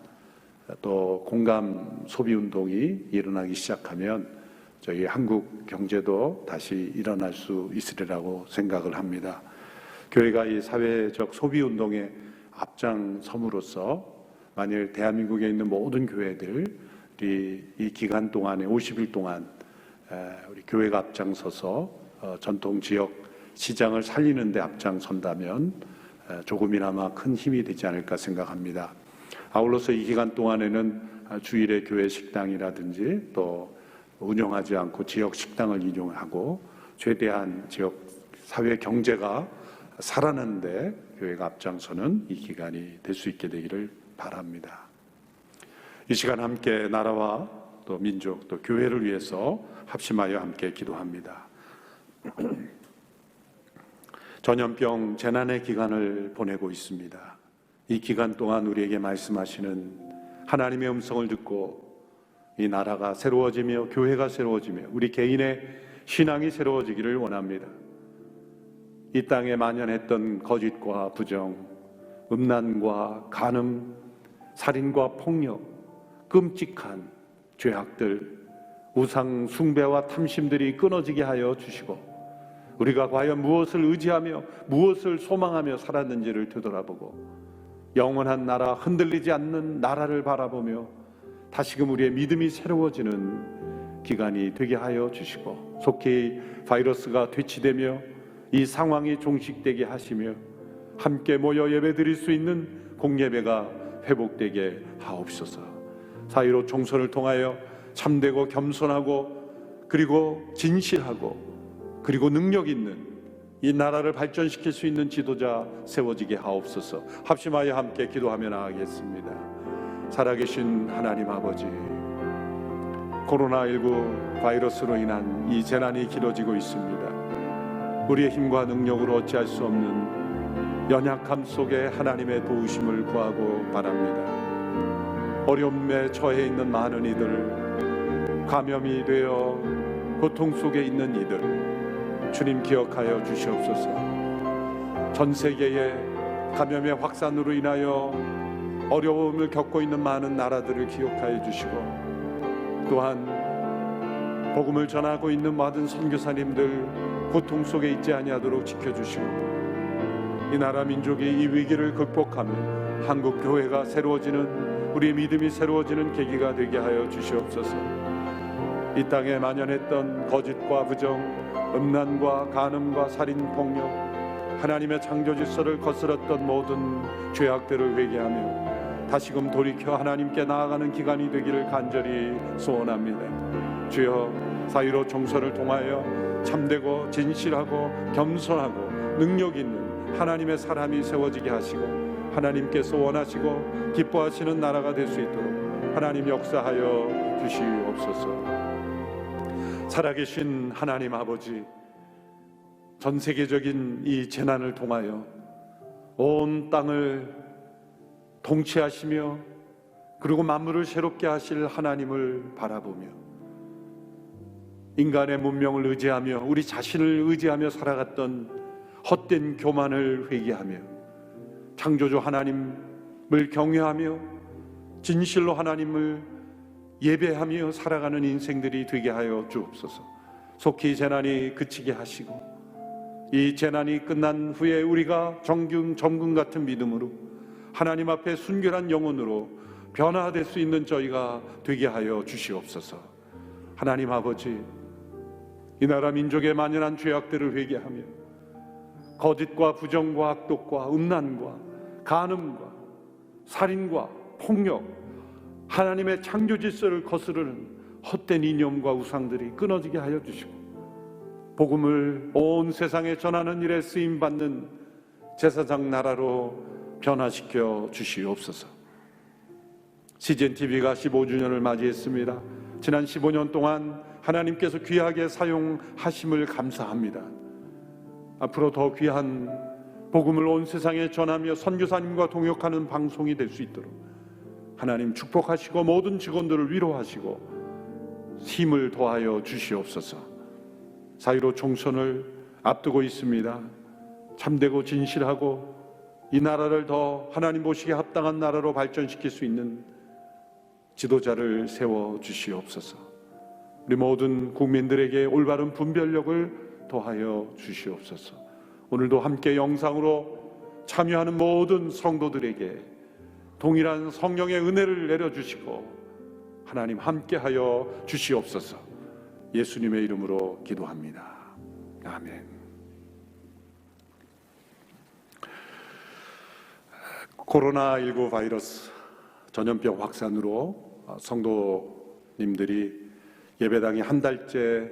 또 공감 소비 운동이 일어나기 시작하면 저희 한국 경제도 다시 일어날 수 있으리라고 생각을 합니다. 교회가 이 사회적 소비 운동에 앞장섬으로써 만일 대한민국에 있는 모든 교회들이 이 기간 동안에 50일 동안 우리 교회가 앞장서서 전통 지역 시장을 살리는 데 앞장선다면 조금이나마 큰 힘이 되지 않을까 생각합니다. 아울러서 이 기간 동안에는 주일에 교회 식당이라든지 또 운영하지 않고 지역 식당을 이용하고 최대한 지역 사회 경제가 살아나는데 교회가 앞장서는 이 기간이 될 수 있게 되기를 바랍니다. 이 시간 함께 나라와 또 민족 또 교회를 위해서 합심하여 함께 기도합니다. 전염병 재난의 기간을 보내고 있습니다. 이 기간 동안 우리에게 말씀하시는 하나님의 음성을 듣고 이 나라가 새로워지며 교회가 새로워지며 우리 개인의 신앙이 새로워지기를 원합니다. 이 땅에 만연했던 거짓과 부정, 음란과 간음, 살인과 폭력, 끔찍한 죄악들, 우상 숭배와 탐심들이 끊어지게 하여 주시고 우리가 과연 무엇을 의지하며 무엇을 소망하며 살았는지를 되돌아보고 영원한 나라, 흔들리지 않는 나라를 바라보며 다시금 우리의 믿음이 새로워지는 기간이 되게 하여 주시고 속히 바이러스가 퇴치되며 이 상황이 종식되게 하시며 함께 모여 예배드릴 수 있는 공예배가 회복되게 하옵소서. 사이로 총선을 통하여 참되고 겸손하고 그리고 진실하고 그리고 능력 있는 이 나라를 발전시킬 수 있는 지도자 세워지게 하옵소서. 합심하여 함께 기도하며 나아가겠습니다. 살아계신 하나님 아버지, 코로나19 바이러스로 인한 이 재난이 길어지고 있습니다. 우리의 힘과 능력으로 어찌할 수 없는 연약함 속에 하나님의 도우심을 구하고 바랍니다. 어려움에 처해 있는 많은 이들, 감염이 되어 고통 속에 있는 이들 주님 기억하여 주시옵소서. 전 세계의 감염의 확산으로 인하여 어려움을 겪고 있는 많은 나라들을 기억하여 주시고 또한 복음을 전하고 있는 모든 선교사님들 고통 속에 있지 아니하도록 지켜주시고 이 나라 민족이 이 위기를 극복하며 한국 교회가 새로워지는 우리의 믿음이 새로워지는 계기가 되게 하여 주시옵소서. 이 땅에 만연했던 거짓과 부정, 음란과 간음과 살인, 폭력, 하나님의 창조 질서를 거스렀던 모든 죄악들을 회개하며 다시금 돌이켜 하나님께 나아가는 기간이 되기를 간절히 소원합니다. 주여, 사이로 총선을 통하여 참되고 진실하고 겸손하고 능력 있는 하나님의 사람이 세워지게 하시고 하나님께서 원하시고 기뻐하시는 나라가 될 수 있도록 하나님 역사하여 주시옵소서. 살아계신 하나님 아버지, 전 세계적인 이 재난을 통하여 온 땅을 통치하시며 그리고 만물을 새롭게 하실 하나님을 바라보며 인간의 문명을 의지하며 우리 자신을 의지하며 살아갔던 헛된 교만을 회개하며 창조주 하나님을 경외하며 진실로 하나님을 예배하며 살아가는 인생들이 되게 하여 주옵소서. 속히 재난이 그치게 하시고 이 재난이 끝난 후에 우리가 정금 같은 믿음으로 하나님 앞에 순결한 영혼으로 변화될 수 있는 저희가 되게 하여 주시옵소서. 하나님 아버지, 이 나라 민족의 만연한 죄악들을 회개하며 거짓과 부정과 악독과 음란과 간음과 살인과 폭력, 하나님의 창조 질서를 거스르는 헛된 이념과 우상들이 끊어지게 하여 주시고 복음을 온 세상에 전하는 일에 쓰임받는 제사장 나라로 변화시켜 주시옵소서. CGN TV가 15주년을 맞이했습니다. 지난 15년 동안 하나님께서 귀하게 사용하심을 감사합니다. 앞으로 더 귀한 복음을 온 세상에 전하며 선교사님과 동역하는 방송이 될 수 있도록 하나님 축복하시고 모든 직원들을 위로하시고 힘을 더하여 주시옵소서. 4.15 총선을 앞두고 있습니다. 참되고 진실하고 이 나라를 더 하나님 보시기에 합당한 나라로 발전시킬 수 있는 지도자를 세워 주시옵소서. 우리 모든 국민들에게 올바른 분별력을 더하여 주시옵소서. 오늘도 함께 영상으로 참여하는 모든 성도들에게 동일한 성령의 은혜를 내려주시고 하나님 함께하여 주시옵소서. 예수님의 이름으로 기도합니다. 아멘. 코로나19 바이러스 전염병 확산으로 성도님들이 예배당에 한 달째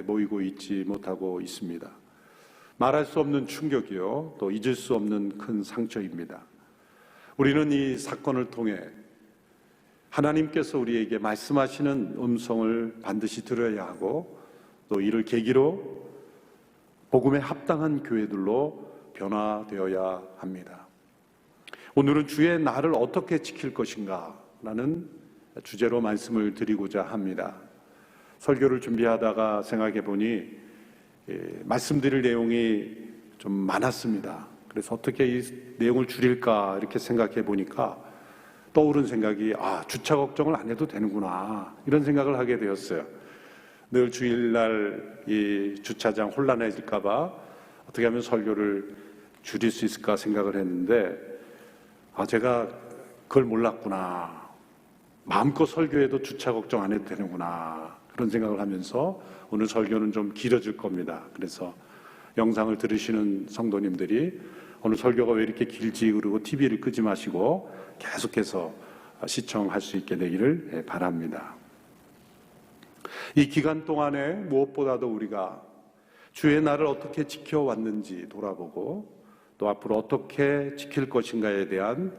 모이고 있지 못하고 있습니다. 말할 수 없는 충격이요, 또 잊을 수 없는 큰 상처입니다. 우리는 이 사건을 통해 하나님께서 우리에게 말씀하시는 음성을 반드시 들어야 하고 또 이를 계기로 복음에 합당한 교회들로 변화되어야 합니다. 오늘은 주의 날을 어떻게 지킬 것인가 라는 주제로 말씀을 드리고자 합니다. 설교를 준비하다가 생각해 보니 말씀드릴 내용이 좀 많았습니다. 그래서 어떻게 이 내용을 줄일까 이렇게 생각해 보니까 떠오른 생각이 주차 걱정을 안 해도 되는구나 이런 생각을 하게 되었어요. 늘 주일날 이 주차장 혼란해질까 봐 어떻게 하면 설교를 줄일 수 있을까 생각을 했는데 제가 그걸 몰랐구나. 마음껏 설교해도 주차 걱정 안 해도 되는구나 그런 생각을 하면서 오늘 설교는 좀 길어질 겁니다. 그래서 영상을 들으시는 성도님들이 오늘 설교가 왜 이렇게 길지 그러고 TV를 끄지 마시고 계속해서 시청할 수 있게 되기를 바랍니다. 이 기간 동안에 무엇보다도 우리가 주의 날을 어떻게 지켜왔는지 돌아보고 또 앞으로 어떻게 지킬 것인가에 대한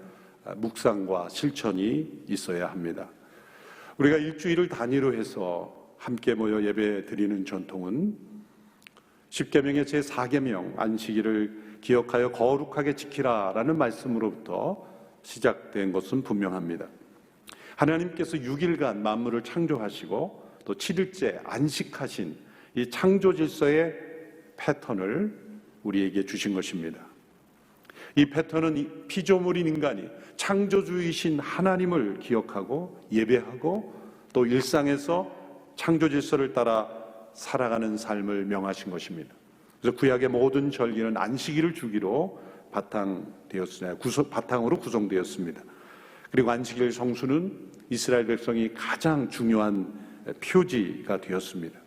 묵상과 실천이 있어야 합니다. 우리가 일주일을 단위로 해서 함께 모여 예배 드리는 전통은 10계명의 제4계명 안식일을 기억하여 거룩하게 지키라라는 말씀으로부터 시작된 것은 분명합니다. 하나님께서 6일간 만물을 창조하시고 또 7일째 안식하신 이 창조 질서의 패턴을 우리에게 주신 것입니다. 이 패턴은 피조물인 인간이 창조주이신 하나님을 기억하고 예배하고 또 일상에서 창조 질서를 따라 살아가는 삶을 명하신 것입니다. 그래서 구약의 모든 절기는 안식일을 주기로 바탕으로 구성되었습니다. 그리고 안식일 성수는 이스라엘 백성이 가장 중요한 표지가 되었습니다.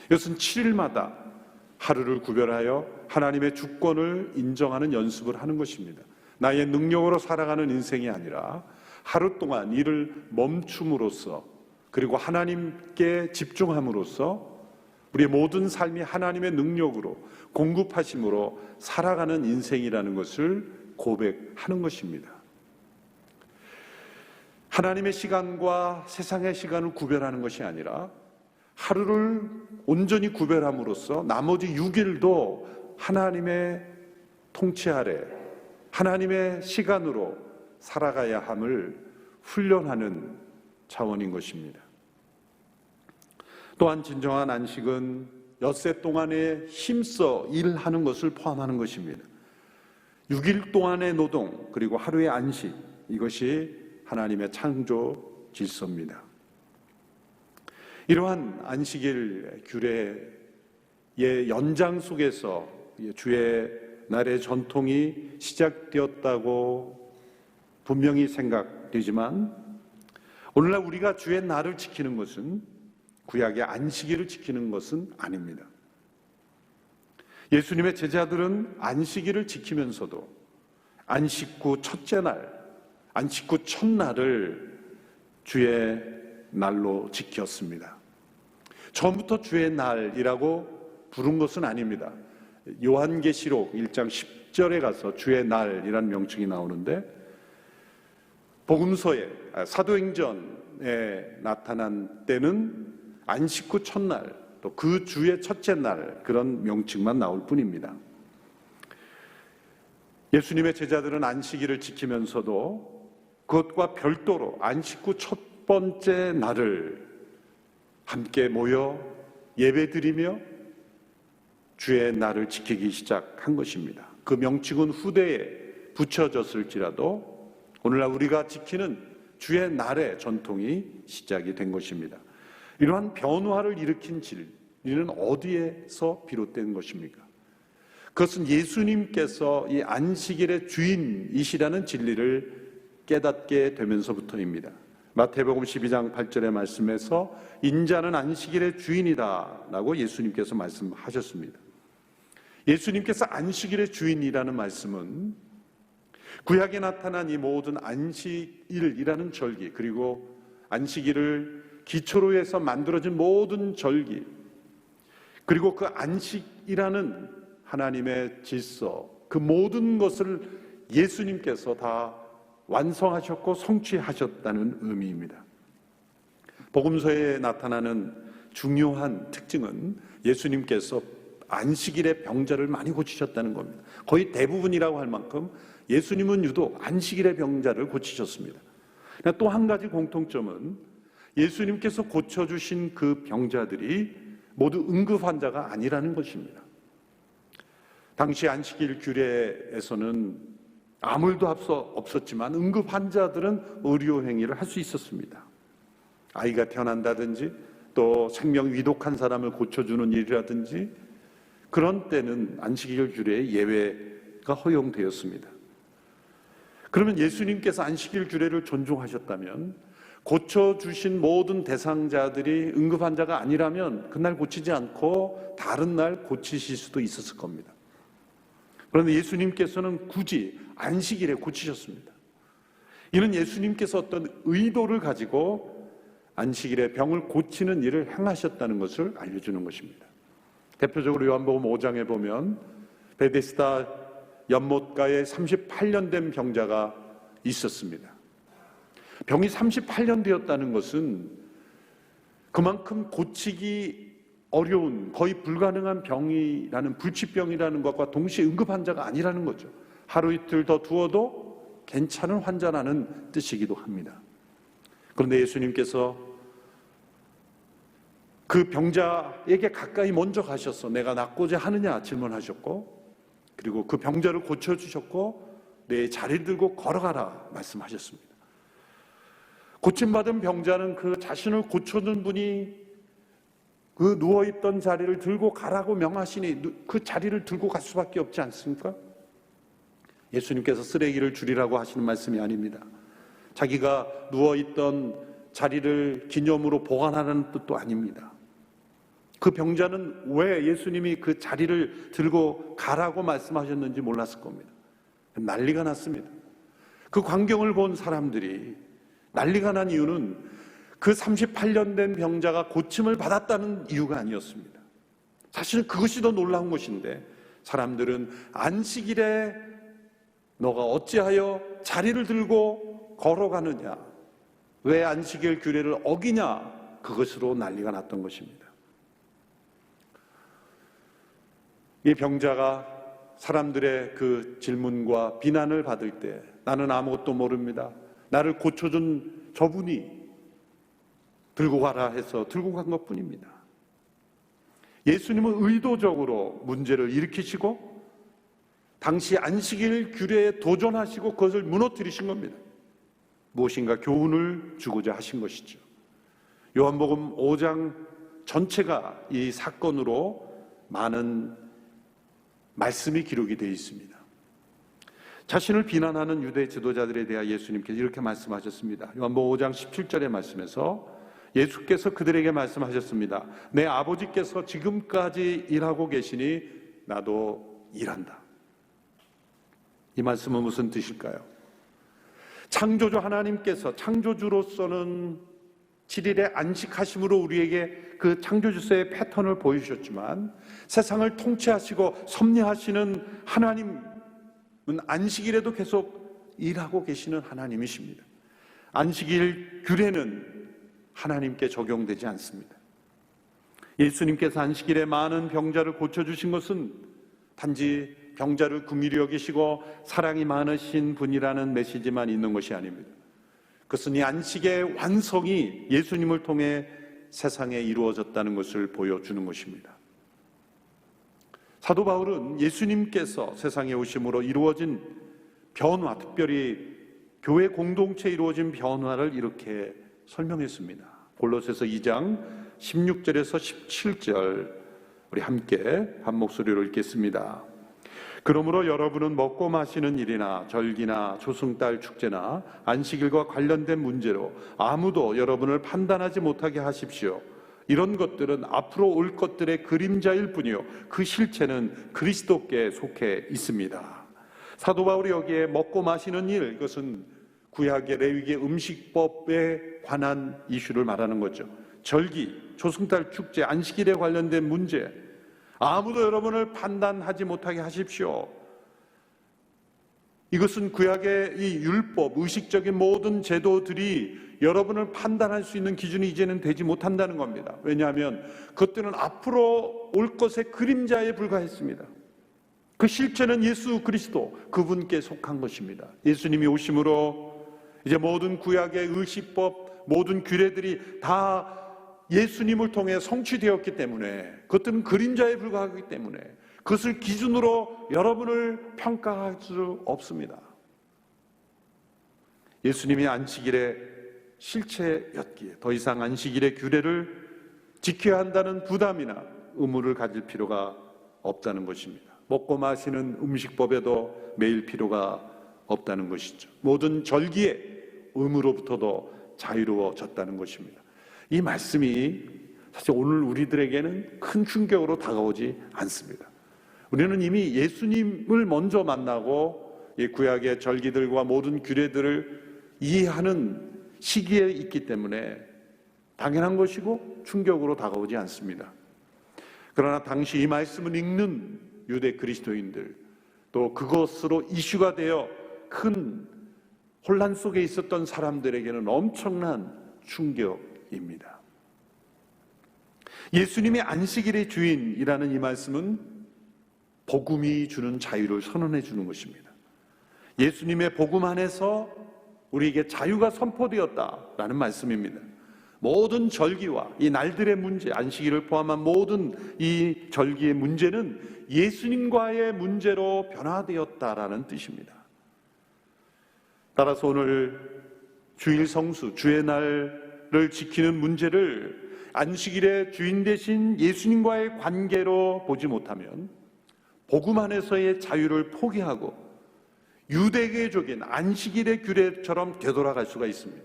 이것은 7일마다 하루를 구별하여 하나님의 주권을 인정하는 연습을 하는 것입니다. 나의 능력으로 살아가는 인생이 아니라 하루 동안 일을 멈춤으로써 그리고 하나님께 집중함으로써 우리의 모든 삶이 하나님의 능력으로 공급하심으로 살아가는 인생이라는 것을 고백하는 것입니다. 하나님의 시간과 세상의 시간을 구별하는 것이 아니라 하루를 온전히 구별함으로써 나머지 6일도 하나님의 통치 아래 하나님의 시간으로 살아가야 함을 훈련하는 차원인 것입니다. 또한 진정한 안식은 엿새 동안에 힘써 일하는 것을 포함하는 것입니다. 6일 동안의 노동 그리고 하루의 안식, 이것이 하나님의 창조 질서입니다. 이러한 안식일 규례의 연장 속에서 주의 날의 전통이 시작되었다고 분명히 생각되지만 오늘날 우리가 주의 날을 지키는 것은 구약의 안식일을 지키는 것은 아닙니다. 예수님의 제자들은 안식일을 지키면서도 안식 후 첫째 날, 안식 후 첫날을 주의 날로 지켰습니다. 처음부터 주의 날이라고 부른 것은 아닙니다. 요한계시록 1장 10절에 가서 주의 날이라는 명칭이 나오는데, 복음서에 사도행전에 나타난 때는 안식 후 첫날, 또 그 주의 첫째 날, 그런 명칭만 나올 뿐입니다. 예수님의 제자들은 안식일을 지키면서도 그것과 별도로 안식 후 첫 번째 날을 함께 모여 예배드리며 주의 날을 지키기 시작한 것입니다. 그 명칭은 후대에 붙여졌을지라도 오늘날 우리가 지키는 주의 날의 전통이 시작이 된 것입니다. 이러한 변화를 일으킨 진리는 어디에서 비롯된 것입니까? 그것은 예수님께서 이 안식일의 주인이시라는 진리를 깨닫게 되면서부터입니다. 마태복음 12장 8절의 말씀에서 인자는 안식일의 주인이다 라고 예수님께서 말씀하셨습니다. 예수님께서 안식일의 주인이라는 말씀은 구약에 나타난 이 모든 안식일이라는 절기, 그리고 안식일을 기초로 해서 만들어진 모든 절기, 그리고 그 안식이라는 하나님의 질서, 그 모든 것을 예수님께서 다 완성하셨고 성취하셨다는 의미입니다. 복음서에 나타나는 중요한 특징은 예수님께서 안식일에 병자를 많이 고치셨다는 겁니다. 거의 대부분이라고 할 만큼 예수님은 유독 안식일의 병자를 고치셨습니다. 또 한 가지 공통점은 예수님께서 고쳐주신 그 병자들이 모두 응급 환자가 아니라는 것입니다. 당시 안식일 규례에서는 아무 일도 없었지만 응급 환자들은 의료 행위를 할 수 있었습니다. 아이가 태어난다든지 또 생명 위독한 사람을 고쳐주는 일이라든지 그런 때는 안식일 규례에 예외가 허용되었습니다. 그러면 예수님께서 안식일 규례를 존중하셨다면 고쳐주신 모든 대상자들이 응급 환자가 아니라면 그날 고치지 않고 다른 날 고치실 수도 있었을 겁니다. 그런데 예수님께서는 굳이 안식일에 고치셨습니다. 이는 예수님께서 어떤 의도를 가지고 안식일에 병을 고치는 일을 행하셨다는 것을 알려주는 것입니다. 대표적으로 요한복음 5장에 보면 베데스다 연못가에 38년 된 병자가 있었습니다. 병이 38년 되었다는 것은 그만큼 고치기 어려운, 거의 불가능한 병이라는, 불치병이라는 것과 동시에 응급 환자가 아니라는 거죠. 하루 이틀 더 두어도 괜찮은 환자라는 뜻이기도 합니다. 그런데 예수님께서 그 병자에게 가까이 먼저 가셔서 내가 낫고자 하느냐 질문하셨고, 그리고 그 병자를 고쳐주셨고 내 자리를 들고 걸어가라 말씀하셨습니다. 고침받은 병자는 그 자신을 고쳐준 분이 그 누워있던 자리를 들고 가라고 명하시니 그 자리를 들고 갈 수밖에 없지 않습니까? 예수님께서 쓰레기를 줄이라고 하시는 말씀이 아닙니다. 자기가 누워있던 자리를 기념으로 보관하라는 뜻도 아닙니다. 그 병자는 왜 예수님이 그 자리를 들고 가라고 말씀하셨는지 몰랐을 겁니다. 난리가 났습니다. 그 광경을 본 사람들이 난리가 난 이유는 그 38년 된 병자가 고침을 받았다는 이유가 아니었습니다. 사실은 그것이 더 놀라운 것인데 사람들은 안식일에 너가 어찌하여 자리를 들고 걸어가느냐, 왜 안식일 규례를 어기냐, 그것으로 난리가 났던 것입니다. 이 병자가 사람들의 그 질문과 비난을 받을 때 나는 아무것도 모릅니다, 나를 고쳐준 저분이 들고 가라 해서 들고 간 것뿐입니다. 예수님은 의도적으로 문제를 일으키시고 당시 안식일 규례에 도전하시고 그것을 무너뜨리신 겁니다. 무엇인가 교훈을 주고자 하신 것이죠. 요한복음 5장 전체가 이 사건으로 많은 말씀이 기록이 되어 있습니다. 자신을 비난하는 유대 지도자들에 대해 예수님께서 이렇게 말씀하셨습니다. 요한복음 5장 17절의 말씀에서 예수께서 그들에게 말씀하셨습니다. 내 아버지께서 지금까지 일하고 계시니 나도 일한다. 이 말씀은 무슨 뜻일까요? 창조주 하나님께서 창조주로서는 7일에 안식하심으로 우리에게 그 창조주서의 패턴을 보여주셨지만 세상을 통치하시고 섭리하시는 하나님은 안식일에도 계속 일하고 계시는 하나님이십니다. 안식일 규례는 하나님께 적용되지 않습니다. 예수님께서 안식일에 많은 병자를 고쳐주신 것은 단지 병자를 긍휼히 여기시고 사랑이 많으신 분이라는 메시지만 있는 것이 아닙니다. 그것은 이 안식의 완성이 예수님을 통해 세상에 이루어졌다는 것을 보여주는 것입니다. 사도 바울은 예수님께서 세상에 오심으로 이루어진 변화, 특별히 교회 공동체에 이루어진 변화를 이렇게 설명했습니다. 골로새서 2장 16절에서 17절 우리 함께 한 목소리로 읽겠습니다. 그러므로 여러분은 먹고 마시는 일이나 절기나 조승달 축제나 안식일과 관련된 문제로 아무도 여러분을 판단하지 못하게 하십시오. 이런 것들은 앞으로 올 것들의 그림자일 뿐이요 그 실체는 그리스도께 속해 있습니다. 사도 바울이 여기에 먹고 마시는 일, 이것은 구약의 레위기의 음식법에 관한 이슈를 말하는 거죠. 절기, 조승달 축제, 안식일에 관련된 문제, 아무도 여러분을 판단하지 못하게 하십시오. 이것은 구약의 이 율법, 의식적인 모든 제도들이 여러분을 판단할 수 있는 기준이 이제는 되지 못한다는 겁니다. 왜냐하면 그것들은 앞으로 올 것의 그림자에 불과했습니다. 그 실체는 예수 그리스도, 그분께 속한 것입니다. 예수님이 오심으로 이제 모든 구약의 의식법, 모든 규례들이 다 예수님을 통해 성취되었기 때문에, 그것들은 그림자에 불과하기 때문에 그것을 기준으로 여러분을 평가할 수 없습니다. 예수님이 안식일의 실체였기에 더 이상 안식일의 규례를 지켜야 한다는 부담이나 의무를 가질 필요가 없다는 것입니다. 먹고 마시는 음식법에도 매일 필요가 없다는 것이죠. 모든 절기의 의무로부터도 자유로워졌다는 것입니다. 이 말씀이 사실 오늘 우리들에게는 큰 충격으로 다가오지 않습니다. 우리는 이미 예수님을 먼저 만나고 이 구약의 절기들과 모든 규례들을 이해하는 시기에 있기 때문에 당연한 것이고 충격으로 다가오지 않습니다. 그러나 당시 이 말씀을 읽는 유대 그리스도인들, 또 그것으로 이슈가 되어 큰 혼란 속에 있었던 사람들에게는 엄청난 충격입니다. 예수님이 안식일의 주인이라는 이 말씀은 복음이 주는 자유를 선언해 주는 것입니다. 예수님의 복음 안에서 우리에게 자유가 선포되었다라는 말씀입니다. 모든 절기와 이 날들의 문제, 안식일을 포함한 모든 이 절기의 문제는 예수님과의 문제로 변화되었다라는 뜻입니다. 따라서 오늘 주일 성수, 주의 날을 지키는 문제를 안식일의 주인 되신 예수님과의 관계로 보지 못하면 복음 안에서의 자유를 포기하고 유대계적인 안식일의 규례처럼 되돌아갈 수가 있습니다.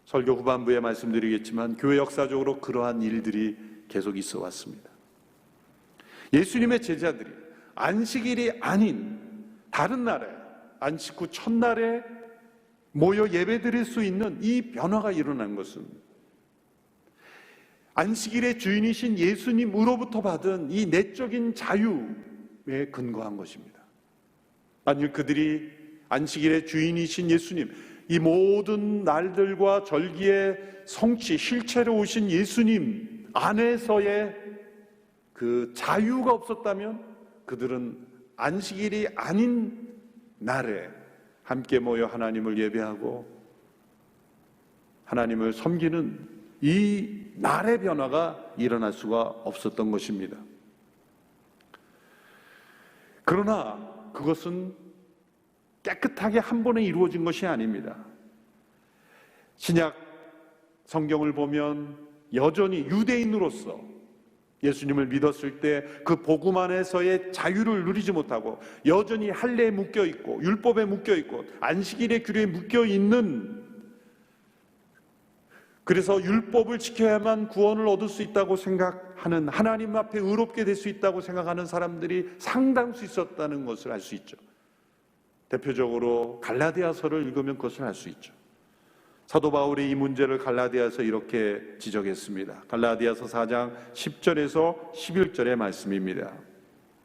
설교 후반부에 말씀드리겠지만 교회 역사적으로 그러한 일들이 계속 있어 왔습니다. 예수님의 제자들이 안식일이 아닌 다른 날에, 안식 후 첫날에 모여 예배드릴 수 있는 이 변화가 일어난 것은 안식일의 주인이신 예수님으로부터 받은 이 내적인 자유에 근거한 것입니다. 만일 그들이 안식일의 주인이신 예수님, 이 모든 날들과 절기의 성취, 실체로 오신 예수님 안에서의 그 자유가 없었다면 그들은 안식일이 아닌 날에 함께 모여 하나님을 예배하고 하나님을 섬기는 이 날의 변화가 일어날 수가 없었던 것입니다. 그러나 그것은 깨끗하게 한 번에 이루어진 것이 아닙니다. 신약 성경을 보면 여전히 유대인으로서 예수님을 믿었을 때 그 복음 안에서의 자유를 누리지 못하고 여전히 할례에 묶여 있고 율법에 묶여 있고 안식일의 규례에 묶여 있는, 그래서 율법을 지켜야만 구원을 얻을 수 있다고 생각하는, 하나님 앞에 의롭게 될 수 있다고 생각하는 사람들이 상당수 있었다는 것을 알 수 있죠. 대표적으로 갈라디아서를 읽으면 그것을 알 수 있죠. 사도 바울이 이 문제를 갈라디아서 이렇게 지적했습니다. 갈라디아서 4장 10절에서 11절의 말씀입니다.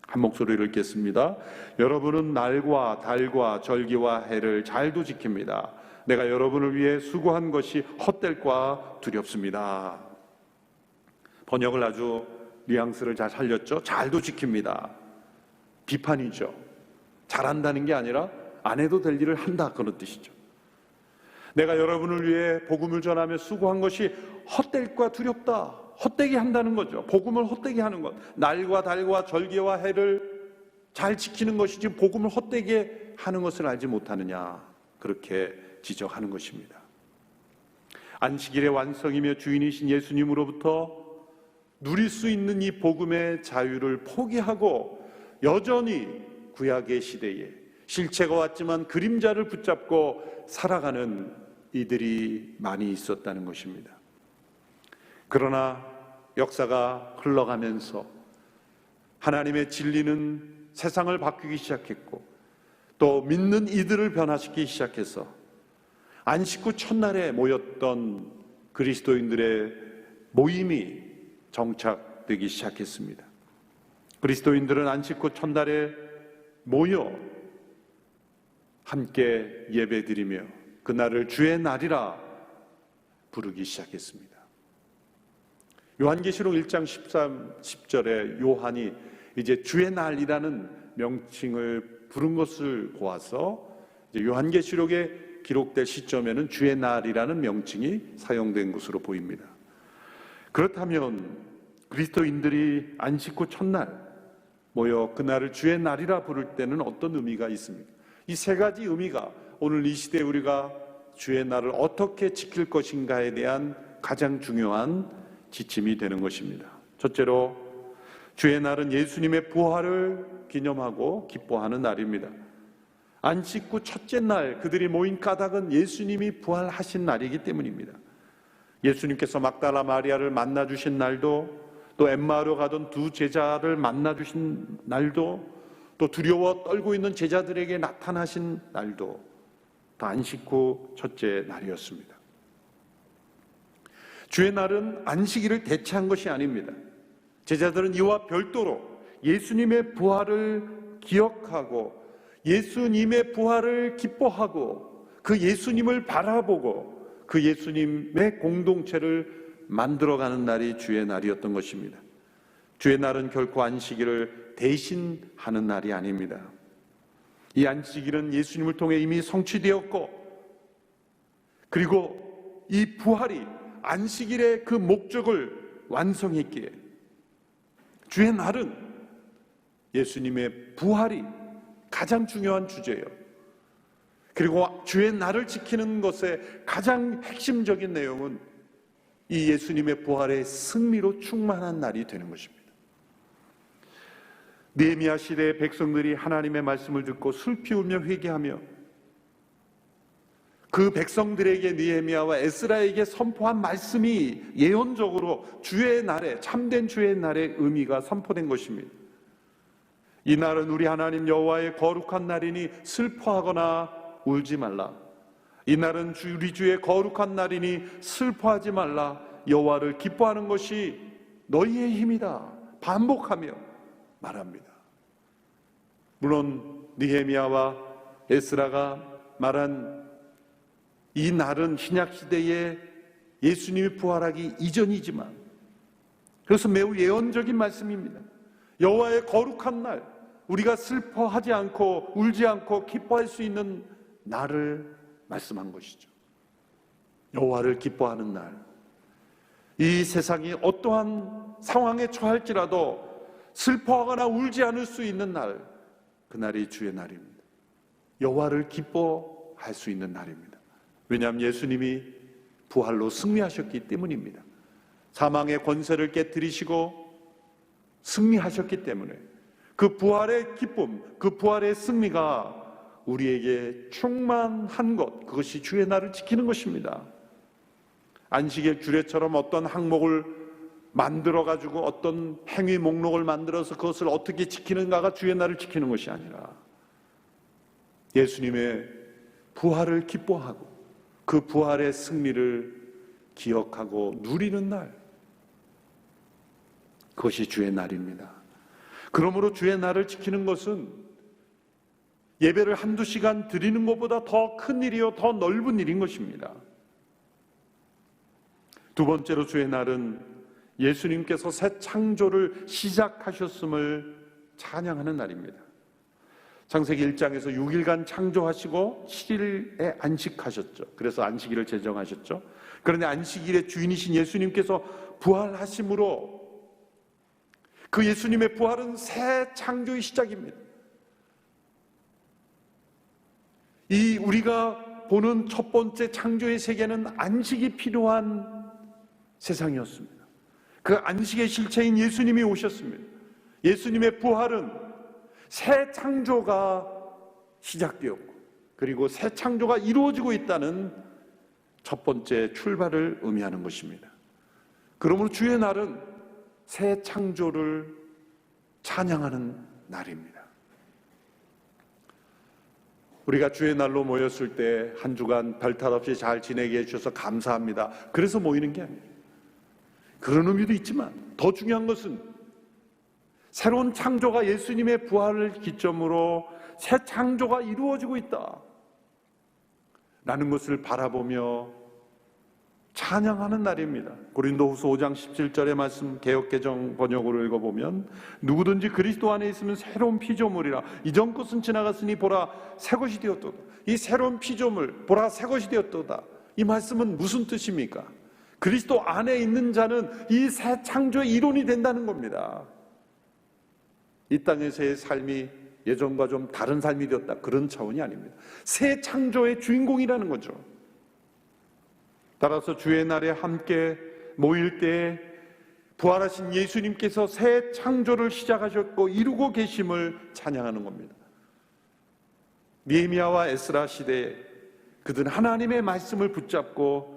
한 목소리를 읽겠습니다. 여러분은 날과 달과 절기와 해를 잘도 지킵니다. 내가 여러분을 위해 수고한 것이 헛될까 두렵습니다. 번역을 아주 뉘앙스를 잘 살렸죠. 잘도 지킵니다. 비판이죠. 잘한다는 게 아니라 안 해도 될 일을 한다, 그런 뜻이죠. 내가 여러분을 위해 복음을 전하며 수고한 것이 헛될까 두렵다. 헛되게 한다는 거죠. 복음을 헛되게 하는 것. 날과 달과 절기와 해를 잘 지키는 것이 지금 복음을 헛되게 하는 것을 알지 못하느냐, 그렇게 지적하는 것입니다. 안식일의 완성이며 주인이신 예수님으로부터 누릴 수 있는 이 복음의 자유를 포기하고 여전히 구약의 시대에 실체가 왔지만 그림자를 붙잡고 살아가는 이들이 많이 있었다는 것입니다. 그러나 역사가 흘러가면서 하나님의 진리는 세상을 바뀌기 시작했고 또 믿는 이들을 변화시키기 시작해서 안식 후 첫날에 모였던 그리스도인들의 모임이 정착되기 시작했습니다. 그리스도인들은 안식 후 첫날에 모여 함께 예배드리며 그날을 주의 날이라 부르기 시작했습니다. 요한계시록 1장 10절에 요한이 이제 주의 날이라는 명칭을 부른 것을 보아서 이제 요한계시록에 기록될 시점에는 주의 날이라는 명칭이 사용된 것으로 보입니다. 그렇다면 그리스도인들이 안식 후 첫날 모여 그날을 주의 날이라 부를 때는 어떤 의미가 있습니까? 이 세 가지 의미가 오늘 이 시대에 우리가 주의 날을 어떻게 지킬 것인가에 대한 가장 중요한 지침이 되는 것입니다. 첫째로 주의 날은 예수님의 부활을 기념하고 기뻐하는 날입니다. 안식 후 첫째 날 그들이 모인 까닭은 예수님이 부활하신 날이기 때문입니다. 예수님께서 막달라 마리아를 만나주신 날도, 또 엠마오로 가던 두 제자를 만나주신 날도, 또 두려워 떨고 있는 제자들에게 나타나신 날도 다 안식 후 첫째 날이었습니다. 주의 날은 안식일을 대체한 것이 아닙니다. 제자들은 이와 별도로 예수님의 부활을 기억하고 예수님의 부활을 기뻐하고 그 예수님을 바라보고 그 예수님의 공동체를 만들어가는 날이 주의 날이었던 것입니다. 주의 날은 결코 안식일을 대신하는 날이 아닙니다. 이 안식일은 예수님을 통해 이미 성취되었고, 그리고 이 부활이 안식일의 그 목적을 완성했기에 주의 날은 예수님의 부활이 가장 중요한 주제예요. 그리고 주의 날을 지키는 것의 가장 핵심적인 내용은 이 예수님의 부활의 승리로 충만한 날이 되는 것입니다. 느헤미야 시대의 백성들이 하나님의 말씀을 듣고 슬피 울며 회개하며 그 백성들에게 느헤미야와 에스라에게 선포한 말씀이 예언적으로 주의 날에, 참된 주의 날의 의미가 선포된 것입니다. 이 날은 우리 하나님 여호와의 거룩한 날이니 슬퍼하거나 울지 말라. 이 날은 우리 주의 거룩한 날이니 슬퍼하지 말라. 여호와를 기뻐하는 것이 너희의 힘이다. 반복하며 말합니다. 물론 느헤미야와 에스라가 말한 이 날은 신약시대에 예수님이 부활하기 이전이지만, 그래서 매우 예언적인 말씀입니다. 여호와의 거룩한 날, 우리가 슬퍼하지 않고 울지 않고 기뻐할 수 있는 날을 말씀한 것이죠. 여호와를 기뻐하는 날, 이 세상이 어떠한 상황에 처할지라도 슬퍼하거나 울지 않을 수 있는 날, 그날이 주의 날입니다. 여호와를 기뻐할 수 있는 날입니다. 왜냐하면 예수님이 부활로 승리하셨기 때문입니다. 사망의 권세를 깨뜨리시고 승리하셨기 때문에 그 부활의 기쁨, 그 부활의 승리가 우리에게 충만한 것, 그것이 주의 날을 지키는 것입니다. 안식일 규례처럼 어떤 항목을 만들어가지고 어떤 행위 목록을 만들어서 그것을 어떻게 지키는가가 주의 날을 지키는 것이 아니라 예수님의 부활을 기뻐하고 그 부활의 승리를 기억하고 누리는 날, 그것이 주의 날입니다. 그러므로 주의 날을 지키는 것은 예배를 한두 시간 드리는 것보다 더 큰 일이요, 더 넓은 일인 것입니다. 두 번째로 주의 날은 예수님께서 새 창조를 시작하셨음을 찬양하는 날입니다. 창세기 1장에서 6일간 창조하시고 7일에 안식하셨죠. 그래서 안식일을 제정하셨죠. 그런데 안식일의 주인이신 예수님께서 부활하심으로 그 예수님의 부활은 새 창조의 시작입니다. 이 우리가 보는 첫 번째 창조의 세계는 안식이 필요한 세상이었습니다. 그 안식의 실체인 예수님이 오셨습니다. 예수님의 부활은 새 창조가 시작되었고, 그리고 새 창조가 이루어지고 있다는 첫 번째 출발을 의미하는 것입니다. 그러므로 주의 날은 새 창조를 찬양하는 날입니다. 우리가 주의 날로 모였을 때 한 주간 별탈 없이 잘 지내게 해주셔서 감사합니다. 그래서 모이는 게 아니에요. 그런 의미도 있지만 더 중요한 것은 새로운 창조가 예수님의 부활을 기점으로 새 창조가 이루어지고 있다 라는 것을 바라보며 찬양하는 날입니다. 고린도후서 5장 17절의 말씀 개역개정 번역으로 읽어보면 누구든지 그리스도 안에 있으면 새로운 피조물이라 이전 것은 지나갔으니 보라 새 것이 되었도다. 이 새로운 피조물 보라 새 것이 되었도다. 이 말씀은 무슨 뜻입니까? 그리스도 안에 있는 자는 이 새 창조의 이론이 된다는 겁니다. 이 땅에서의 삶이 예전과 좀 다른 삶이 되었다, 그런 차원이 아닙니다. 새 창조의 주인공이라는 거죠. 따라서 주의 날에 함께 모일 때 부활하신 예수님께서 새 창조를 시작하셨고 이루고 계심을 찬양하는 겁니다. 느헤미야와 에스라 시대에 그들은 하나님의 말씀을 붙잡고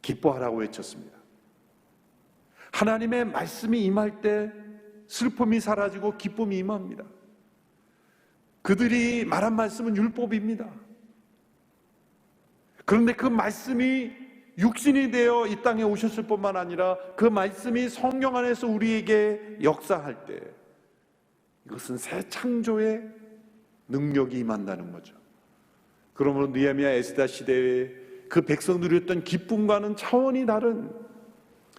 기뻐하라고 외쳤습니다. 하나님의 말씀이 임할 때 슬픔이 사라지고 기쁨이 임합니다. 그들이 말한 말씀은 율법입니다. 그런데 그 말씀이 육신이 되어 이 땅에 오셨을 뿐만 아니라 그 말씀이 성령 안에서 우리에게 역사할 때 이것은 새 창조의 능력이 임한다는 거죠. 그러므로 느헤미야 에스라 시대에 그 백성들이 누렸던 기쁨과는 차원이 다른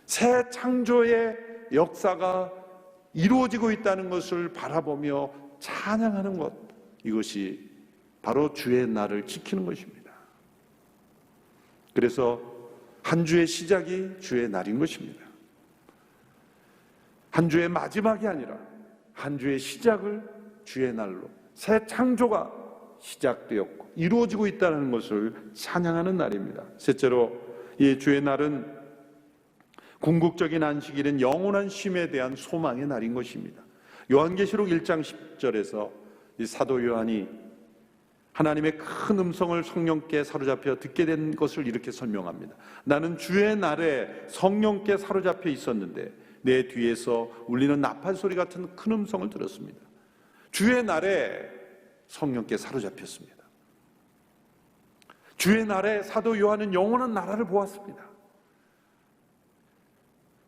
새 창조의 역사가 이루어지고 있다는 것을 바라보며 찬양하는 것, 이것이 바로 주의 날을 지키는 것입니다. 그래서 한 주의 시작이 주의 날인 것입니다. 한 주의 마지막이 아니라 한 주의 시작을 주의 날로 새 창조가 시작되었고 이루어지고 있다는 것을 찬양하는 날입니다. 셋째로 이 주의 날은 궁극적인 안식일은 영원한 쉼에 대한 소망의 날인 것입니다. 요한계시록 1장 10절에서 이 사도 요한이 하나님의 큰 음성을 성령께 사로잡혀 듣게 된 것을 이렇게 설명합니다. 나는 주의 날에 성령께 사로잡혀 있었는데 내 뒤에서 울리는 나팔 소리 같은 큰 음성을 들었습니다. 주의 날에 성령께 사로잡혔습니다. 주의 날에 사도 요한은 영원한 나라를 보았습니다.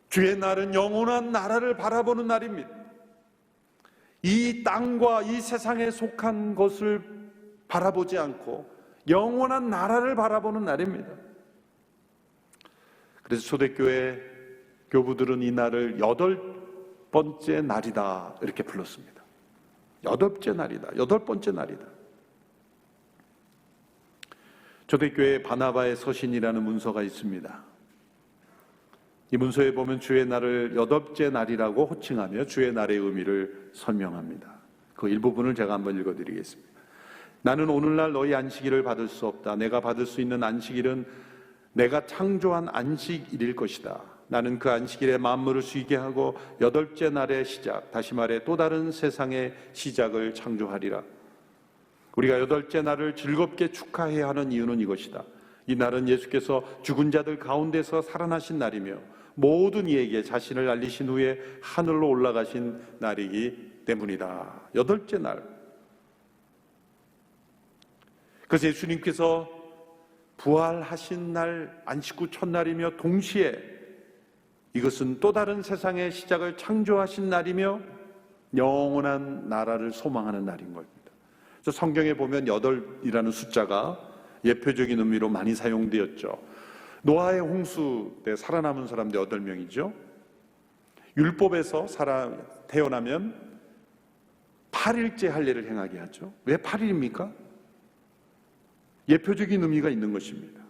주의 날은 영원한 나라를 바라보는 날입니다. 이 땅과 이 세상에 속한 것을 바라보지 않고 영원한 나라를 바라보는 날입니다. 그래서 초대교회 교부들은 이 날을 8번째 날이다 이렇게 불렀습니다. 8번째 날이다. 8번째 날이다. 초대교회에 바나바의 서신이라는 문서가 있습니다. 이 문서에 보면 주의 날을 8번째 날이라고 호칭하며 주의 날의 의미를 설명합니다. 그 일부분을 제가 한번 읽어드리겠습니다. 나는 오늘날 너희 안식일을 받을 수 없다. 내가 받을 수 있는 안식일은 내가 창조한 안식일일 것이다. 나는 그 안식일에 만물을 쉬게 하고 8번째 날의 시작, 다시 말해 또 다른 세상의 시작을 창조하리라. 우리가 8번째 날을 즐겁게 축하해야 하는 이유는 이것이다. 이 날은 예수께서 죽은 자들 가운데서 살아나신 날이며 모든 이에게 자신을 알리신 후에 하늘로 올라가신 날이기 때문이다. 8번째 날. 그래서 예수님께서 부활하신 날 안식구 첫날이며 동시에 이것은 또 다른 세상의 시작을 창조하신 날이며 영원한 나라를 소망하는 날인 겁니다. 그래서 성경에 보면 8이라는 숫자가 예표적인 의미로 많이 사용되었죠. 노아의 홍수 때 살아남은 사람들 8명이죠. 율법에서 태어나면 8일째 할례를 행하게 하죠. 왜 8일입니까? 예표적인 의미가 있는 것입니다.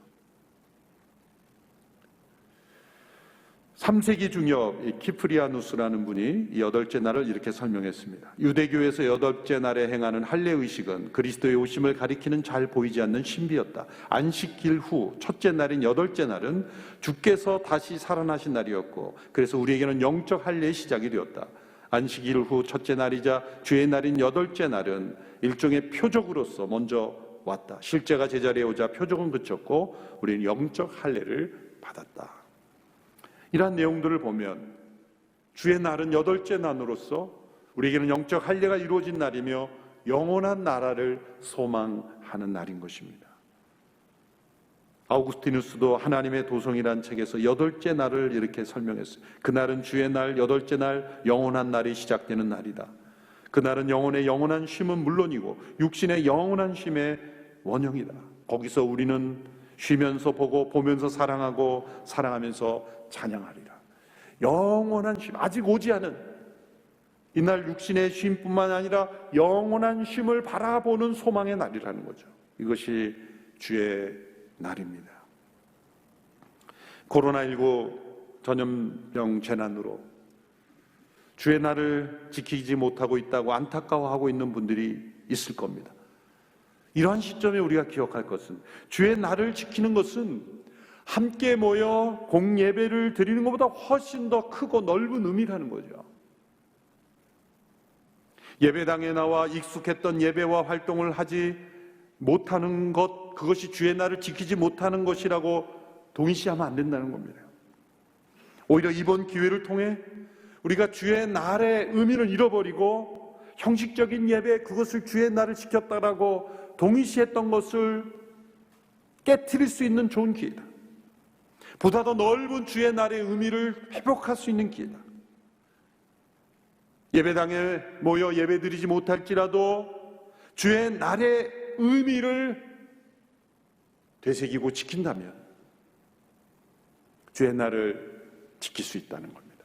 3세기 중엽 키프리아누스라는 분이 이 8째 날을 이렇게 설명했습니다. 유대교에서 8째 날에 행하는 할례의식은 그리스도의 오심을 가리키는 잘 보이지 않는 신비였다. 안식일 후 첫째 날인 8째 날은 주께서 다시 살아나신 날이었고 그래서 우리에게는 영적 할례의 시작이 되었다. 안식일 후 첫째 날이자 주의 날인 8째 날은 일종의 표적으로서 먼저 왔다. 실제가 제자리에 오자 표적은 그쳤고 우리는 영적 할례를 받았다. 이러한 내용들을 보면 주의 날은 8째 날으로서 우리에게는 영적 할례가 이루어진 날이며 영원한 나라를 소망하는 날인 것입니다. 아우구스티누스도 하나님의 도성이란 책에서 8째 날을 이렇게 설명했어요. 그날은 주의 날, 8째 날, 영원한 날이 시작되는 날이다. 그날은 영혼의 영원한 쉼은 물론이고 육신의 영원한 쉼의 원형이다. 거기서 우리는 쉬면서 보고 보면서 사랑하고 사랑하면서 찬양하리라. 영원한 쉼, 아직 오지 않은 이날 육신의 쉼뿐만 아니라 영원한 쉼을 바라보는 소망의 날이라는 거죠. 이것이 주의 날입니다. 코로나19 전염병 재난으로 주의 날을 지키지 못하고 있다고 안타까워하고 있는 분들이 있을 겁니다. 이러한 시점에 우리가 기억할 것은 주의 날을 지키는 것은 함께 모여 공예배를 드리는 것보다 훨씬 더 크고 넓은 의미라는 거죠. 예배당에 나와 익숙했던 예배와 활동을 하지 못하는 것, 그것이 주의 날을 지키지 못하는 것이라고 동의시하면 안 된다는 겁니다. 오히려 이번 기회를 통해 우리가 주의 날의 의미를 잃어버리고 형식적인 예배, 그것을 주의 날을 지켰다라고 동의시했던 것을 깨트릴 수 있는 좋은 기회다. 보다 더 넓은 주의 날의 의미를 회복할 수 있는 기회다. 예배당에 모여 예배드리지 못할지라도 주의 날의 의미를 되새기고 지킨다면 주의 날을 지킬 수 있다는 겁니다.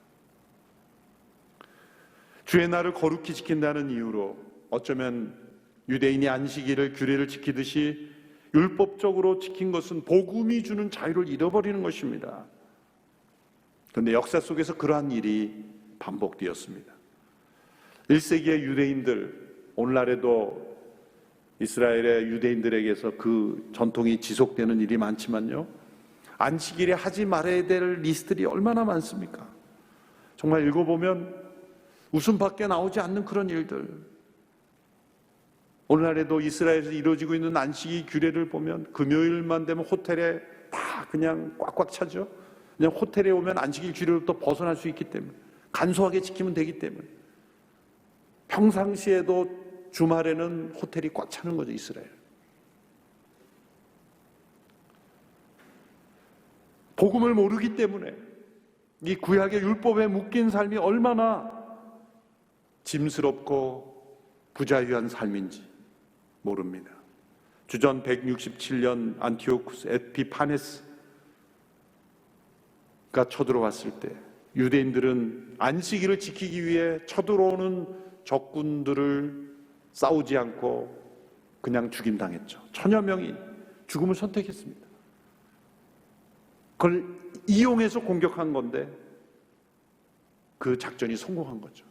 주의 날을 거룩히 지킨다는 이유로 어쩌면 유대인이 안식일을 규례를 지키듯이 율법적으로 지킨 것은 복음이 주는 자유를 잃어버리는 것입니다. 그런데 역사 속에서 그러한 일이 반복되었습니다. 1세기의 유대인들, 오늘날에도 이스라엘의 유대인들에게서 그 전통이 지속되는 일이 많지만요, 안식일에 하지 말아야 될 리스트들이 얼마나 많습니까? 정말 읽어보면 웃음밖에 나오지 않는 그런 일들. 오늘날에도 이스라엘에서 이루어지고 있는 안식일 규례를 보면 금요일만 되면 호텔에 다 그냥 꽉꽉 차죠. 그냥 호텔에 오면 안식일 규례로부터 벗어날 수 있기 때문에, 간소하게 지키면 되기 때문에. 평상시에도 주말에는 호텔이 꽉 차는 거죠, 이스라엘. 복음을 모르기 때문에 이 구약의 율법에 묶인 삶이 얼마나 짐스럽고 부자유한 삶인지 모릅니다. 주전 167년 안티오쿠스 에피파네스가 쳐들어왔을 때 유대인들은 안식일을 지키기 위해 쳐들어오는 적군들을 싸우지 않고 그냥 죽임당했죠. 천여 명이 죽음을 선택했습니다. 그걸 이용해서 공격한 건데 그 작전이 성공한 거죠.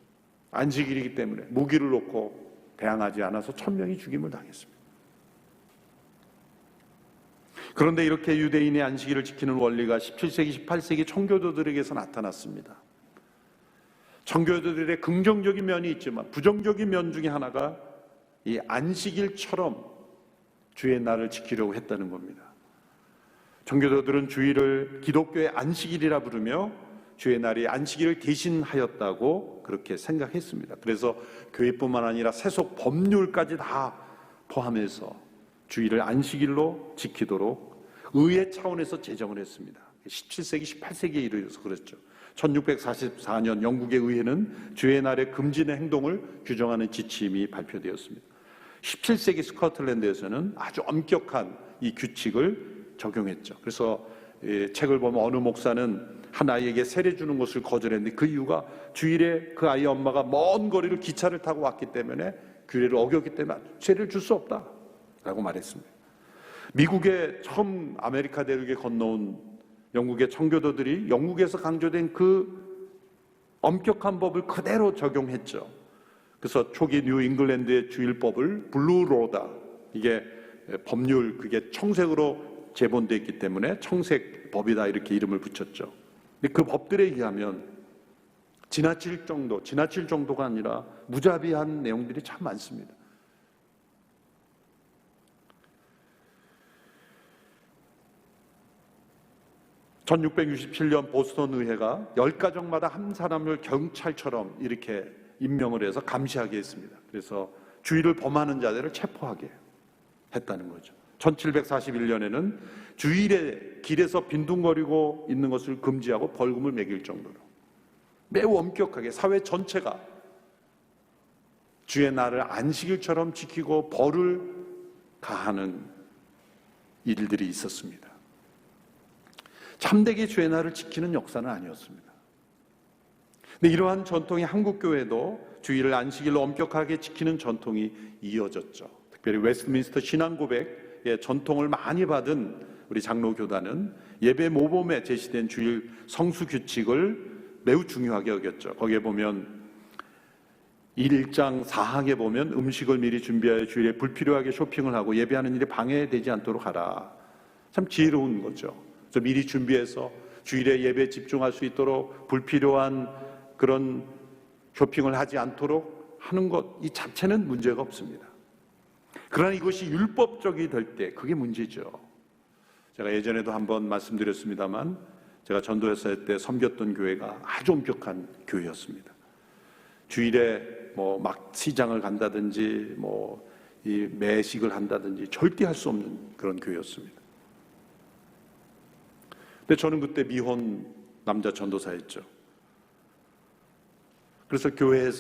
안식일이기 때문에 무기를 놓고 대항하지 않아서 1000명이 죽임을 당했습니다. 그런데 이렇게 유대인의 안식일을 지키는 원리가 17세기, 18세기 청교도들에게서 나타났습니다. 청교도들의 긍정적인 면이 있지만 부정적인 면 중에 하나가 이 안식일처럼 주의 날을 지키려고 했다는 겁니다. 청교도들은 주일을 기독교의 안식일이라 부르며 주의 날이 안식일을 대신하였다고 그렇게 생각했습니다. 그래서 교회뿐만 아니라 세속 법률까지 다 포함해서 주일을 안식일로 지키도록 의회 차원에서 제정을 했습니다. 17세기, 18세기에 이르러서 그랬죠. 1644년 영국의 의회는 주의 날에 금지의 행동을 규정하는 지침이 발표되었습니다. 17세기 스코틀랜드에서는 아주 엄격한 이 규칙을 적용했죠. 그래서 책을 보면 어느 목사는 한 아이에게 세례 주는 것을 거절했는데 그 이유가 주일에 그 아이의 엄마가 먼 거리를 기차를 타고 왔기 때문에 규례를 어겼기 때문에 세례를 줄 수 없다라고 말했습니다. 미국에 처음 아메리카 대륙에 건너온 영국의 청교도들이 영국에서 강조된 그 엄격한 법을 그대로 적용했죠. 그래서 초기 뉴 잉글랜드의 주일법을 블루로다, 이게 법률, 그게 청색으로 제본되어 있기 때문에 청색법이다 이렇게 이름을 붙였죠. 근데 그 법들에 의하면 지나칠 정도가 아니라 무자비한 내용들이 참 많습니다. (1667년) 보스턴 의회가 10가정마다 한 사람을 경찰처럼 이렇게 임명을 해서 감시하게 했습니다. 그래서 주의를 범하는 자들을 체포하게 했다는 거죠. 1741년에는 주일에 길에서 빈둥거리고 있는 것을 금지하고 벌금을 매길 정도로 매우 엄격하게 사회 전체가 주의 날을 안식일처럼 지키고 벌을 가하는 일들이 있었습니다. 참되게 주의 날을 지키는 역사는 아니었습니다. 근데 이러한 전통이 한국교회도 주일을 안식일로 엄격하게 지키는 전통이 이어졌죠. 특별히 웨스트민스터 신앙고백의 전통을 많이 받은 우리 장로교단은 예배 모범에 제시된 주일 성수 규칙을 매우 중요하게 여겼죠. 거기에 보면 1장 4항에 보면 음식을 미리 준비하여 주일에 불필요하게 쇼핑을 하고 예배하는 일에 방해되지 않도록 하라. 참 지혜로운 거죠. 그래서 미리 준비해서 주일에 예배에 집중할 수 있도록 불필요한 그런 쇼핑을 하지 않도록 하는 것, 이 자체는 문제가 없습니다. 그러나 이것이 율법적이 될 때 그게 문제죠. 제가 예전에도 한번 말씀드렸습니다만 제가 전도했을 때 섬겼던 교회가 아주 엄격한 교회였습니다. 주일에 막 시장을 간다든지 이 매식을 한다든지 절대 할 수 없는 그런 교회였습니다. 근데 저는 그때 미혼 남자 전도사였죠. 그래서 교회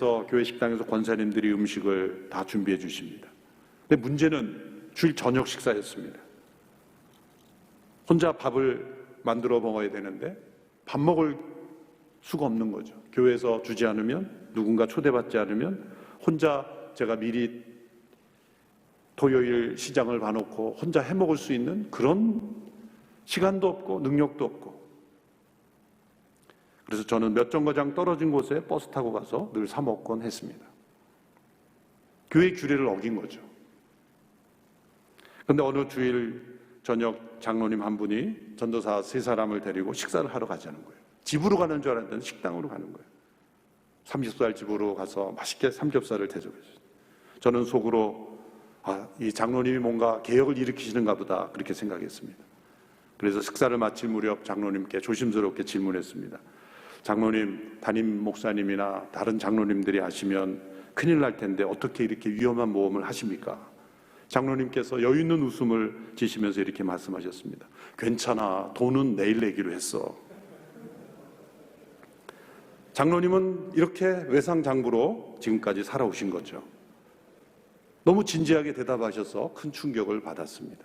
식당에서 권사님들이 음식을 다 준비해 주십니다. 근데 문제는 주일 저녁 식사였습니다. 혼자 밥을 만들어 먹어야 되는데 밥 먹을 수가 없는 거죠. 교회에서 주지 않으면, 누군가 초대받지 않으면 혼자 제가 미리 토요일 시장을 봐놓고 혼자 해 먹을 수 있는 그런 시간도 없고 능력도 없고, 그래서 저는 몇 정거장 떨어진 곳에 버스 타고 가서 늘 사 먹곤 했습니다. 교회 규례를 어긴 거죠. 그런데 어느 주일 저녁 장로님 한 분이 전도사 3사람을 데리고 식사를 하러 가자는 거예요. 집으로 가는 줄 알았는데 식당으로 가는 거예요. 삼겹살 집으로 가서 맛있게 삼겹살을 대접했어요. 저는 속으로 이 장로님이 뭔가 개혁을 일으키시는가 보다 그렇게 생각했습니다. 그래서 식사를 마칠 무렵 장로님께 조심스럽게 질문했습니다. 장로님, 담임 목사님이나 다른 장로님들이 하시면 큰일 날 텐데 어떻게 이렇게 위험한 모험을 하십니까? 장로님께서 여유 있는 웃음을 지시면서 이렇게 말씀하셨습니다. 괜찮아, 돈은 내일 내기로 했어. 장로님은 이렇게 외상장부로 지금까지 살아오신 거죠. 너무 진지하게 대답하셔서 큰 충격을 받았습니다.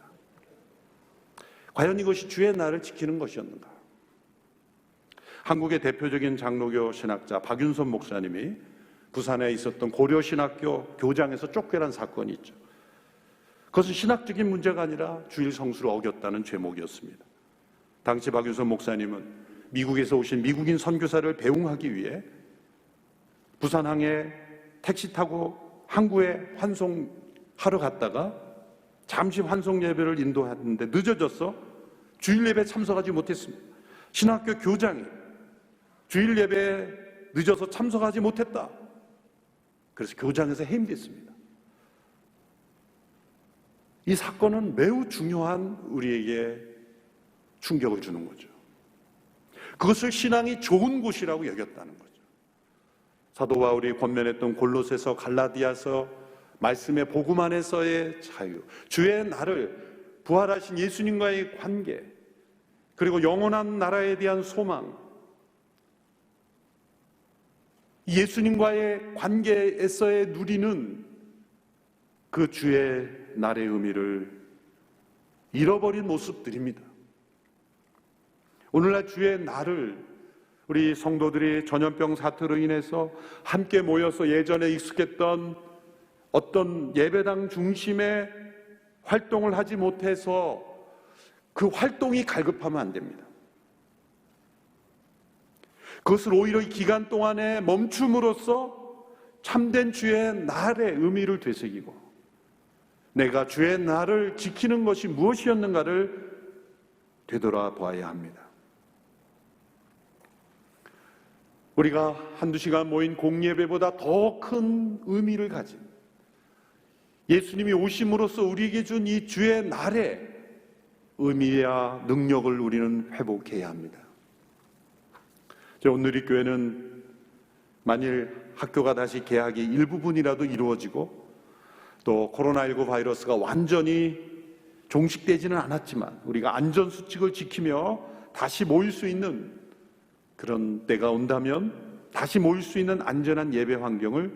과연 이것이 주의 날을 지키는 것이었는가? 한국의 대표적인 장로교 신학자 박윤선 목사님이 부산에 있었던 고려신학교 교장에서 쫓겨난 사건이 있죠. 그것은 신학적인 문제가 아니라 주일 성수를 어겼다는 죄목이었습니다. 당시 박윤선 목사님은 미국에서 오신 미국인 선교사를 배웅하기 위해 부산항에 택시 타고 항구에 환송하러 갔다가 잠시 환송 예배를 인도했는데 늦어져서 주일 예배에 참석하지 못했습니다. 신학교 교장이 주일 예배에 늦어서 참석하지 못했다. 그래서 교장에서 해임됐습니다. 이 사건은 매우 중요한 우리에게 충격을 주는 거죠. 그것을 신앙이 좋은 곳이라고 여겼다는 거죠. 사도 바울이 권면했던 골로새서, 갈라디아서 말씀의 복음 안에서의 자유, 주의 날을 부활하신 예수님과의 관계, 그리고 영원한 나라에 대한 소망, 예수님과의 관계에서의 누리는 그 주의 날의 의미를 잃어버린 모습들입니다. 오늘날 주의 날을 우리 성도들이 전염병 사태로 인해서 함께 모여서 예전에 익숙했던 어떤 예배당 중심의 활동을 하지 못해서 그 활동이 갈급하면 안 됩니다. 그것을 오히려 이 기간 동안에 멈춤으로써 참된 주의 날의 의미를 되새기고 내가 주의 날을 지키는 것이 무엇이었는가를 되돌아봐야 합니다. 우리가 한두 시간 모인 공예배보다 더 큰 의미를 가진 예수님이 오심으로써 우리에게 준 이 주의 날의 의미와 능력을 우리는 회복해야 합니다. 오늘 이 교회는 만일 학교가 다시 개학이 일부분이라도 이루어지고 또 코로나19 바이러스가 완전히 종식되지는 않았지만 우리가 안전수칙을 지키며 다시 모일 수 있는 그런 때가 온다면 다시 모일 수 있는 안전한 예배 환경을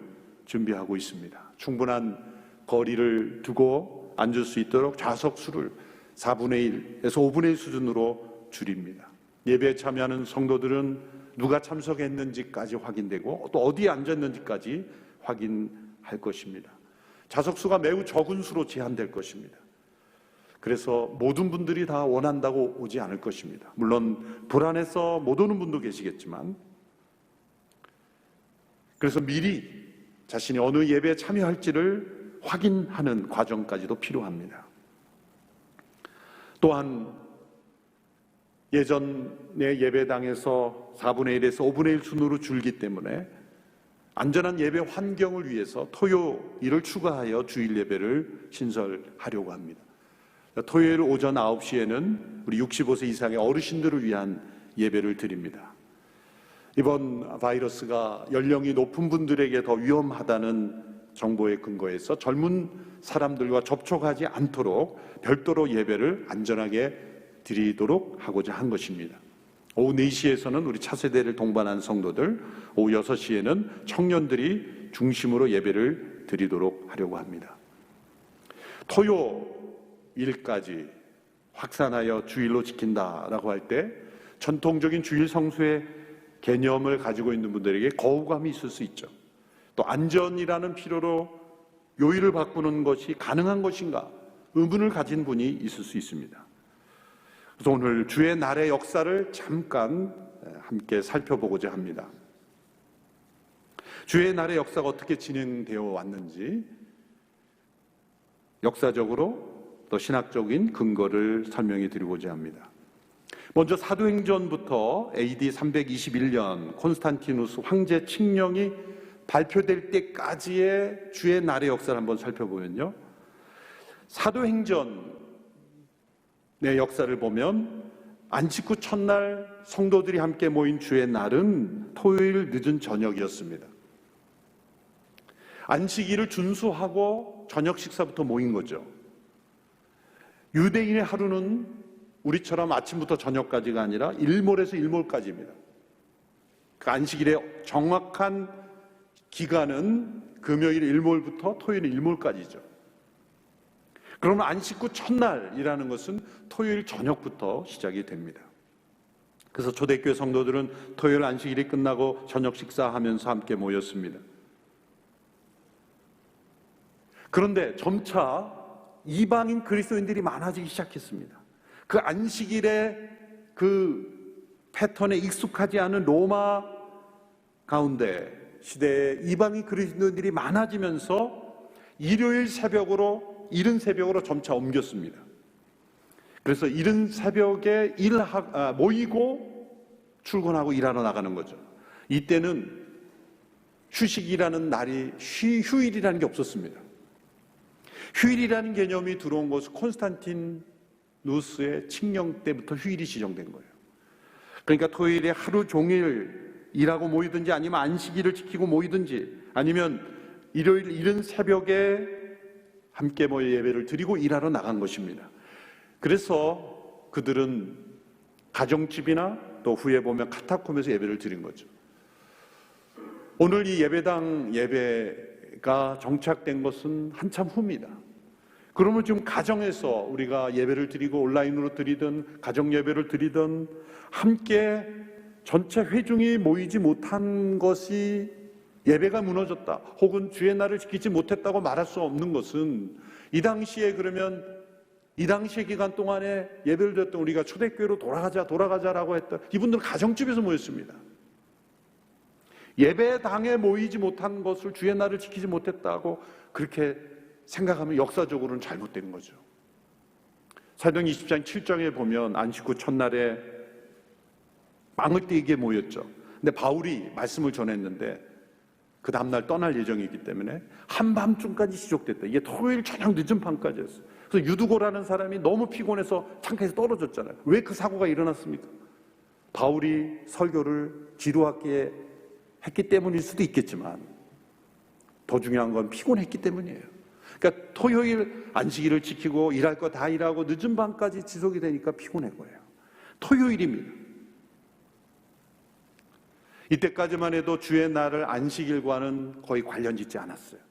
준비하고 있습니다. 충분한 거리를 두고 앉을 수 있도록 좌석 수를 4분의 1에서 5분의 1 수준으로 줄입니다. 예배에 참여하는 성도들은 누가 참석했는지까지 확인되고 또 어디에 앉았는지까지 확인할 것입니다. 좌석 수가 매우 적은 수로 제한될 것입니다. 그래서 모든 분들이 다 원한다고 오지 않을 것입니다. 물론 불안해서 못 오는 분도 계시겠지만, 그래서 미리 자신이 어느 예배에 참여할지를 확인하는 과정까지도 필요합니다. 또한 예전의 예배당에서 4분의 1에서 5분의 1 순으로 줄기 때문에 안전한 예배 환경을 위해서 토요일을 추가하여 주일 예배를 신설하려고 합니다. 토요일 오전 9시에는 우리 65세 이상의 어르신들을 위한 예배를 드립니다. 이번 바이러스가 연령이 높은 분들에게 더 위험하다는 정보에 근거해서 젊은 사람들과 접촉하지 않도록 별도로 예배를 안전하게 드리도록 하고자 한 것입니다. 오후 4시에서는 우리 차세대를 동반한 성도들, 오후 6시에는 청년들이 중심으로 예배를 드리도록 하려고 합니다. 토요일까지 확산하여 주일로 지킨다라고 할 때 전통적인 주일 성수의 개념을 가지고 있는 분들에게 거부감이 있을 수 있죠. 또 안전이라는 필요로 요일을 바꾸는 것이 가능한 것인가 의문을 가진 분이 있을 수 있습니다. 그래서 오늘 주의 날의 역사를 잠깐 함께 살펴보고자 합니다. 주의 날의 역사가 어떻게 진행되어 왔는지 역사적으로 또 신학적인 근거를 설명해 드리고자 합니다. 먼저 사도행전부터 AD 321년 콘스탄티누스 황제 칙령이 발표될 때까지의 주의 날의 역사를 한번 살펴보면요, 사도행전의 역사를 보면 안식 후 첫날 성도들이 함께 모인 주의 날은 토요일 늦은 저녁이었습니다. 안식일을 준수하고 저녁 식사부터 모인 거죠. 유대인의 하루는 우리처럼 아침부터 저녁까지가 아니라 일몰에서 일몰까지입니다. 그 안식일의 정확한 기간은 금요일 일몰부터 토요일 일몰까지죠. 그러면 안식 후 첫날이라는 것은 토요일 저녁부터 시작이 됩니다. 그래서 초대교회 성도들은 토요일 안식일이 끝나고 저녁 식사하면서 함께 모였습니다. 그런데 점차 이방인 그리스도인들이 많아지기 시작했습니다. 그 안식일의 그 패턴에 익숙하지 않은 로마 가운데 시대에 이방인 그리스도인들이 많아지면서 일요일 새벽으로, 이른 새벽으로 점차 옮겼습니다. 그래서 이른 새벽에 모이고 출근하고 일하러 나가는 거죠. 이때는 휴식이라는 날이 휴일이라는 게 없었습니다. 휴일이라는 개념이 들어온 것은 콘스탄티누스의 칙령 때부터 휴일이 지정된 거예요. 그러니까 토요일에 하루 종일 일하고 모이든지 아니면 안식일을 지키고 모이든지 아니면 일요일 이른 새벽에 함께 모여 예배를 드리고 일하러 나간 것입니다. 그래서 그들은 가정집이나 또 후에 보면 카타콤에서 예배를 드린 거죠. 오늘 이 예배당 예배가 정착된 것은 한참 후입니다. 그러면 지금 가정에서 우리가 예배를 드리고 온라인으로 드리든 가정 예배를 드리든 함께 전체 회중이 모이지 못한 것이 예배가 무너졌다 혹은 주의 날을 지키지 못했다고 말할 수 없는 것은 이 당시에 그러면 이 당시의 기간 동안에 예배를 드렸던 우리가 초대교회로 돌아가자라고 했던 이분들은 가정집에서 모였습니다. 예배당에 모이지 못한 것을 주의 날을 지키지 못했다고 그렇게 생각하면 역사적으로는 잘못된 거죠. 사도행 20장 7장에 보면 안식 후 첫날에 빵을 떼기에 모였죠. 근데 바울이 말씀을 전했는데 그 다음날 떠날 예정이기 때문에 한밤중까지 지속됐다. 이게 토요일 저녁 늦은 밤까지였어요. 그래서 유두고라는 사람이 너무 피곤해서 창가에서 떨어졌잖아요. 왜 그 사고가 일어났습니까? 바울이 설교를 지루하게 했기 때문일 수도 있겠지만 더 중요한 건 피곤했기 때문이에요. 그러니까 토요일 안식일을 지키고 일할 거 다 일하고 늦은 밤까지 지속이 되니까 피곤한 거예요. 토요일입니다. 이때까지만 해도 주의 날을 안식일과는 거의 관련 짓지 않았어요.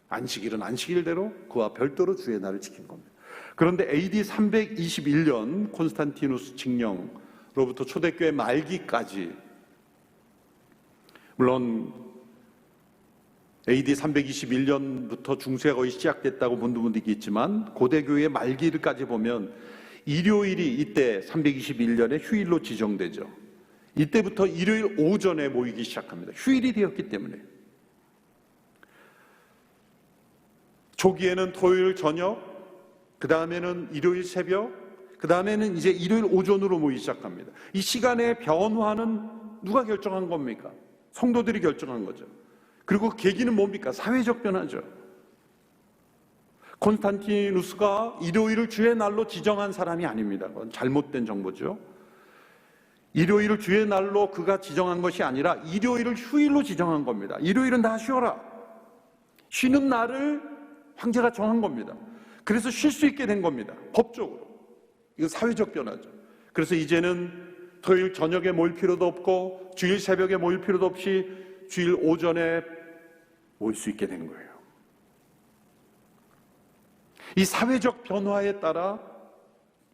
안식일은 안식일대로 그와 별도로 주의 날을 지킨 겁니다. 그런데 AD 321년 콘스탄티누스 칙령으로부터 초대교회 말기까지, 물론 AD 321년부터 중세가 거의 시작됐다고 본 분도 있겠지만 고대교회 말기까지 보면 일요일이 이때 321년에 휴일로 지정되죠. 이때부터 일요일 오전에 모이기 시작합니다. 휴일이 되었기 때문에. 초기에는 토요일 저녁, 그 다음에는 일요일 새벽, 그 다음에는 이제 일요일 오전으로 모이기 시작합니다. 이 시간의 변화는 누가 결정한 겁니까? 성도들이 결정한 거죠. 그리고 계기는 뭡니까? 사회적 변화죠. 콘스탄티누스가 일요일을 주의 날로 지정한 사람이 아닙니다. 그건 잘못된 정보죠. 일요일을 주의 날로 그가 지정한 것이 아니라 일요일을 휴일로 지정한 겁니다. 일요일은 다 쉬어라. 쉬는 날을 황제가 정한 겁니다. 그래서 쉴 수 있게 된 겁니다. 법적으로. 이거 사회적 변화죠. 그래서 이제는 토요일 저녁에 모일 필요도 없고 주일 새벽에 모일 필요도 없이 주일 오전에 모일 수 있게 된 거예요. 이 사회적 변화에 따라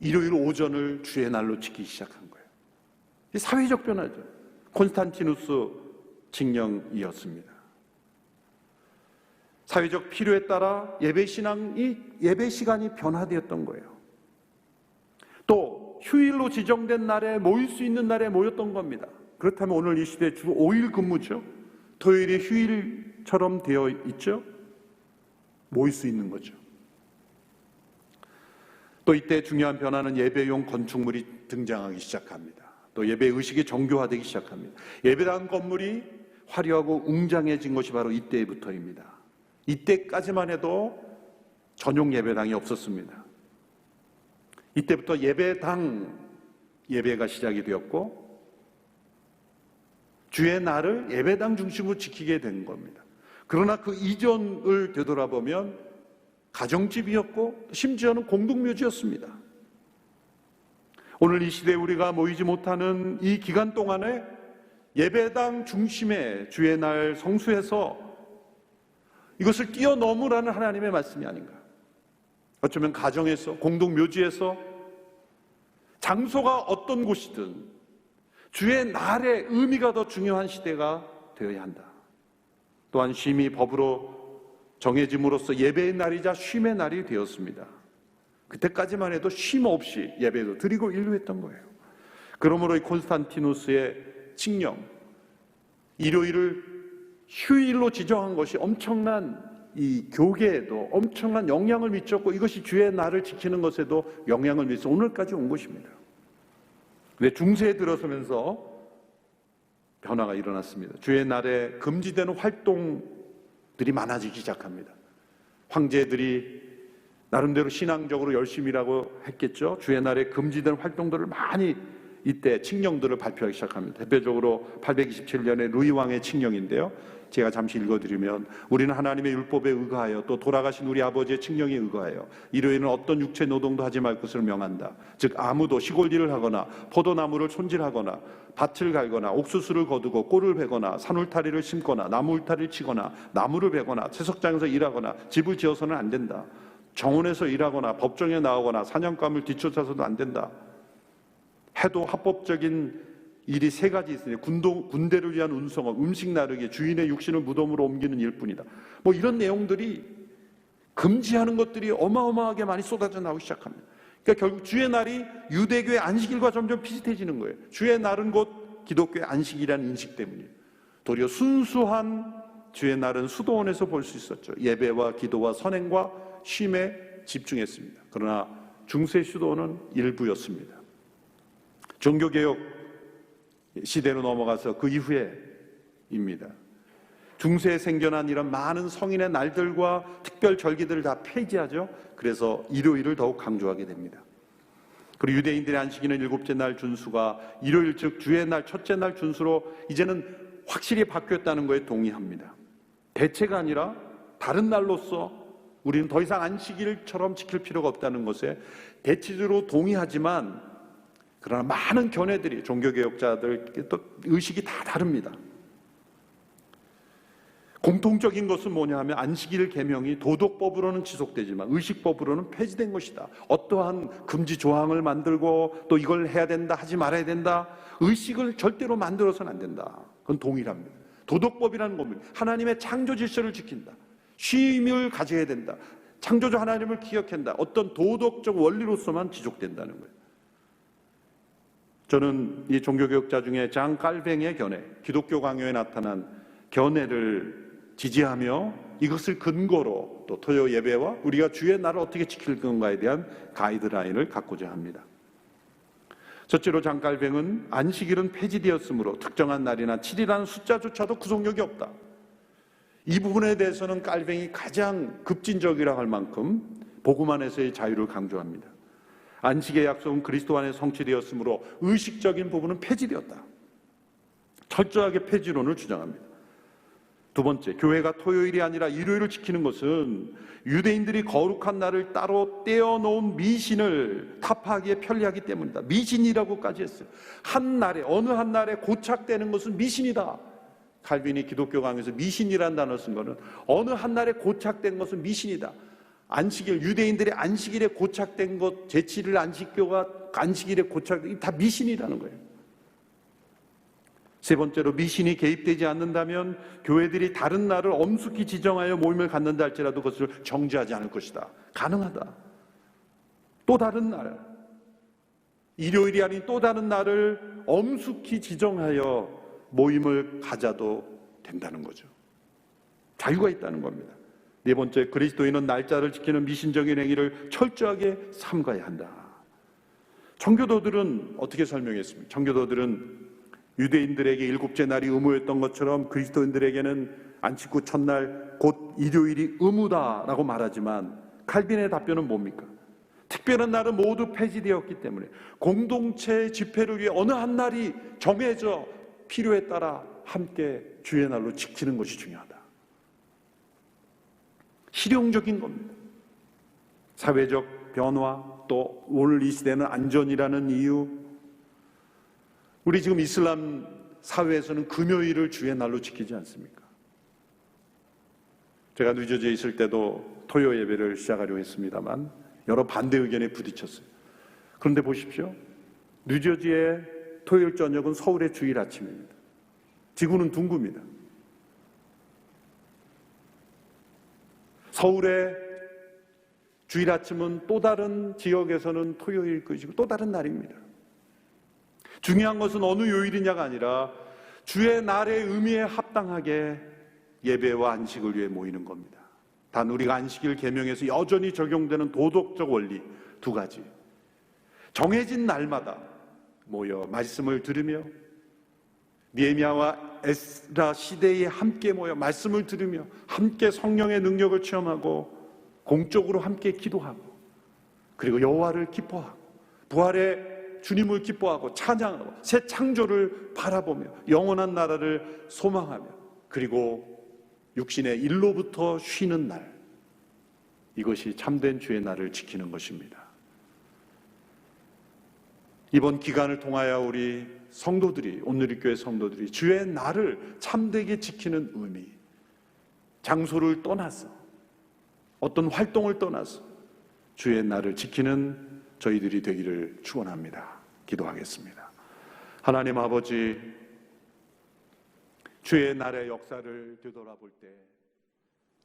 일요일 오전을 주의 날로 지키기 시작한 거예요. 이 사회적 변화죠. 콘스탄티누스 칙령이었습니다. 사회적 필요에 따라 예배 시간이 변화되었던 거예요. 또 휴일로 지정된 날에 모일 수 있는 날에 모였던 겁니다. 그렇다면 오늘 이 시대 주 5일 근무죠. 토요일이 휴일처럼 되어 있죠. 모일 수 있는 거죠. 또 이때 중요한 변화는 예배용 건축물이 등장하기 시작합니다. 또 예배 의식이 정교화되기 시작합니다. 예배당 건물이 화려하고 웅장해진 것이 바로 이때부터입니다. 이때까지만 해도 전용 예배당이 없었습니다. 이때부터 예배가 시작이 되었고 주의 날을 예배당 중심으로 지키게 된 겁니다. 그러나 그 이전을 되돌아보면 가정집이었고 심지어는 공동묘지였습니다. 오늘 이 시대에 우리가 모이지 못하는 이 기간 동안에 예배당 중심의 주의 날 성수에서 이것을 뛰어넘으라는 하나님의 말씀이 아닌가. 어쩌면 가정에서, 공동묘지에서, 장소가 어떤 곳이든 주의 날의 의미가 더 중요한 시대가 되어야 한다. 또한 쉼이 법으로 정해짐으로써 예배의 날이자 쉼의 날이 되었습니다. 그때까지만 해도 쉼 없이 예배도 드리고 인류했던 거예요. 그러므로 이 콘스탄티누스의 칙령, 일요일을 휴일로 지정한 것이 엄청난 이 교계에도 엄청난 영향을 미쳤고 이것이 주의 날을 지키는 것에도 영향을 미쳐서 오늘까지 온 것입니다. 근데 중세에 들어서면서 변화가 일어났습니다. 주의 날에 금지되는 활동들이 많아지기 시작합니다. 황제들이 나름대로 신앙적으로 열심히 일하고 했겠죠. 주의 날에 금지된 활동들을 많이 이때 칙령들을 발표하기 시작합니다. 대표적으로 827년에 루이 왕의 칙령인데요. 제가 잠시 읽어드리면 우리는 하나님의 율법에 의거하여 또 돌아가신 우리 아버지의 칙령에 의거하여 일요일은 어떤 육체 노동도 하지 말 것을 명한다. 즉 아무도 시골 일을 하거나 포도나무를 손질하거나 밭을 갈거나 옥수수를 거두고 꼴을 베거나 산울타리를 심거나 나무 울타리를 치거나 나무를 베거나 채석장에서 일하거나 집을 지어서는 안 된다. 정원에서 일하거나 법정에 나오거나 사냥감을 뒤쫓아서도 안 된다. 해도 합법적인 일이 3가지 있으니 군대를 위한 운송업, 음식 나르기, 주인의 육신을 무덤으로 옮기는 일뿐이다. 뭐 이런 내용들이 금지하는 것들이 어마어마하게 많이 쏟아져 나오기 시작합니다. 그러니까 결국 주의 날이 유대교의 안식일과 점점 비슷해지는 거예요. 주의 날은 곧 기독교의 안식이라는 인식 때문이에요. 도리어 순수한 주의 날은 수도원에서 볼 수 있었죠. 예배와 기도와 선행과 쉼에 집중했습니다. 그러나 중세 수도원은 일부였습니다. 종교개혁 시대로 넘어가서 그 이후에입니다. 중세에 생겨난 이런 많은 성인의 날들과 특별 절기들을 다 폐지하죠. 그래서 일요일을 더욱 강조하게 됩니다. 그리고 유대인들의 안식일은 7째 날 준수가 일요일 즉 주의 날 첫째 날 준수로 이제는 확실히 바뀌었다는 거에 동의합니다. 대체가 아니라 다른 날로서 우리는 더 이상 안식일처럼 지킬 필요가 없다는 것에 대체적으로 동의하지만 그러나 많은 견해들이 종교개혁자들 또 의식이 다 다릅니다. 공통적인 것은 뭐냐 하면 안식일 계명이 도덕법으로는 지속되지만 의식법으로는 폐지된 것이다. 어떠한 금지 조항을 만들고 또 이걸 해야 된다 하지 말아야 된다 의식을 절대로 만들어서는 안 된다. 그건 동일합니다. 도덕법이라는 겁니다. 하나님의 창조 질서를 지킨다. 쉼을 가져야 된다. 창조주 하나님을 기억한다. 어떤 도덕적 원리로서만 지속된다는 거예요. 저는 이 종교개혁자 중에 장 깔뱅의 견해, 기독교 강요에 나타난 견해를 지지하며 이것을 근거로 또 토요 예배와 우리가 주의 날을 어떻게 지킬 건가에 대한 가이드라인을 갖고자 합니다. 첫째로 장 깔뱅은 안식일은 폐지되었으므로 특정한 날이나 7이라는 숫자조차도 구속력이 없다. 이 부분에 대해서는 깔뱅이 가장 급진적이라 할 만큼 복음 안에서의 자유를 강조합니다. 안식의 약속은 그리스도 안에 성취되었으므로 의식적인 부분은 폐지되었다. 철저하게 폐지론을 주장합니다. 두 번째, 교회가 토요일이 아니라 일요일을 지키는 것은 유대인들이 거룩한 날을 따로 떼어놓은 미신을 타파하기에 편리하기 때문이다. 미신이라고까지 했어요. 한 날에, 어느 한 날에 고착되는 것은 미신이다. 칼빈이 기독교 강에서 미신이라는 단어를 쓴 것은 어느 한 날에 고착된 것은 미신이다. 안식일, 유대인들의 안식일에 고착된 것, 제7일 안식교가 안식일에 고착된 다 미신이라는 거예요. 세 번째로 미신이 개입되지 않는다면 교회들이 다른 날을 엄숙히 지정하여 모임을 갖는다 할지라도 그것을 정지하지 않을 것이다. 가능하다. 또 다른 날, 일요일이 아닌 또 다른 날을 엄숙히 지정하여 모임을 가져도 된다는 거죠. 자유가 있다는 겁니다. 네 번째, 그리스도인은 날짜를 지키는 미신적인 행위를 철저하게 삼가야 한다. 청교도들은 어떻게 설명했습니까? 청교도들은 유대인들에게 7째 날이 의무였던 것처럼 그리스도인들에게는 안식구 첫날 곧 일요일이 의무다라고 말하지만 칼빈의 답변은 뭡니까? 특별한 날은 모두 폐지되었기 때문에 공동체 집회를 위해 어느 한 날이 정해져 필요에 따라 함께 주의 날로 지키는 것이 중요하다. 실용적인 겁니다. 사회적 변화, 또 오늘 이 시대는 안전이라는 이유. 우리 지금 이슬람 사회에서는 금요일을 주의 날로 지키지 않습니까? 제가 뉴저지에 있을 때도 토요 예배를 시작하려고 했습니다만 여러 반대 의견에 부딪혔어요. 그런데 보십시오. 뉴저지의 토요일 저녁은 서울의 주일 아침입니다. 지구는 둥굽니다. 서울의 주일 아침은 또 다른 지역에서는 토요일 것이고 또 다른 날입니다. 중요한 것은 어느 요일이냐가 아니라 주의 날의 의미에 합당하게 예배와 안식을 위해 모이는 겁니다. 단 우리가 안식일 계명에서 여전히 적용되는 도덕적 원리 2가지. 정해진 날마다 모여 말씀을 들으며 느헤미야와 에스라 시대에 함께 모여 말씀을 들으며 함께 성령의 능력을 체험하고 공적으로 함께 기도하고 그리고 여호와를 기뻐하고 부활의 주님을 기뻐하고 찬양하고 새 창조를 바라보며 영원한 나라를 소망하며 그리고 육신의 일로부터 쉬는 날, 이것이 참된 주의 날을 지키는 것입니다. 이번 기간을 통하여 우리 성도들이, 온누리교회 성도들이 주의 날을 참되게 지키는 의미, 장소를 떠나서, 어떤 활동을 떠나서 주의 날을 지키는 저희들이 되기를 축원합니다. 기도하겠습니다. 하나님 아버지, 주의 날의 역사를 되돌아볼 때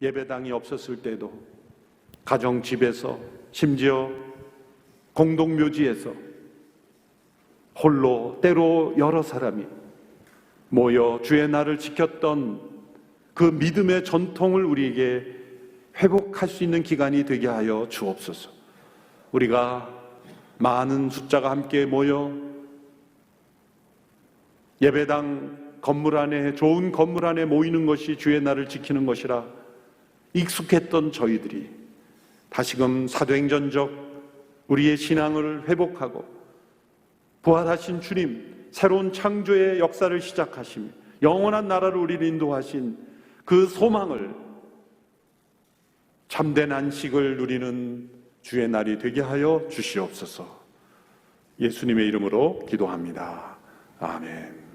예배당이 없었을 때도 가정 집에서, 심지어 공동묘지에서 홀로, 때로 여러 사람이 모여 주의 날을 지켰던 그 믿음의 전통을 우리에게 회복할 수 있는 기간이 되게 하여 주옵소서. 우리가 많은 숫자가 함께 모여 예배당 건물 안에, 좋은 건물 안에 모이는 것이 주의 날을 지키는 것이라 익숙했던 저희들이 다시금 사도행전적 우리의 신앙을 회복하고 부활하신 주님, 새로운 창조의 역사를 시작하시며 영원한 나라로 우리를 인도하신 그 소망을, 참된 안식을 누리는 주의 날이 되게 하여 주시옵소서. 예수님의 이름으로 기도합니다. 아멘.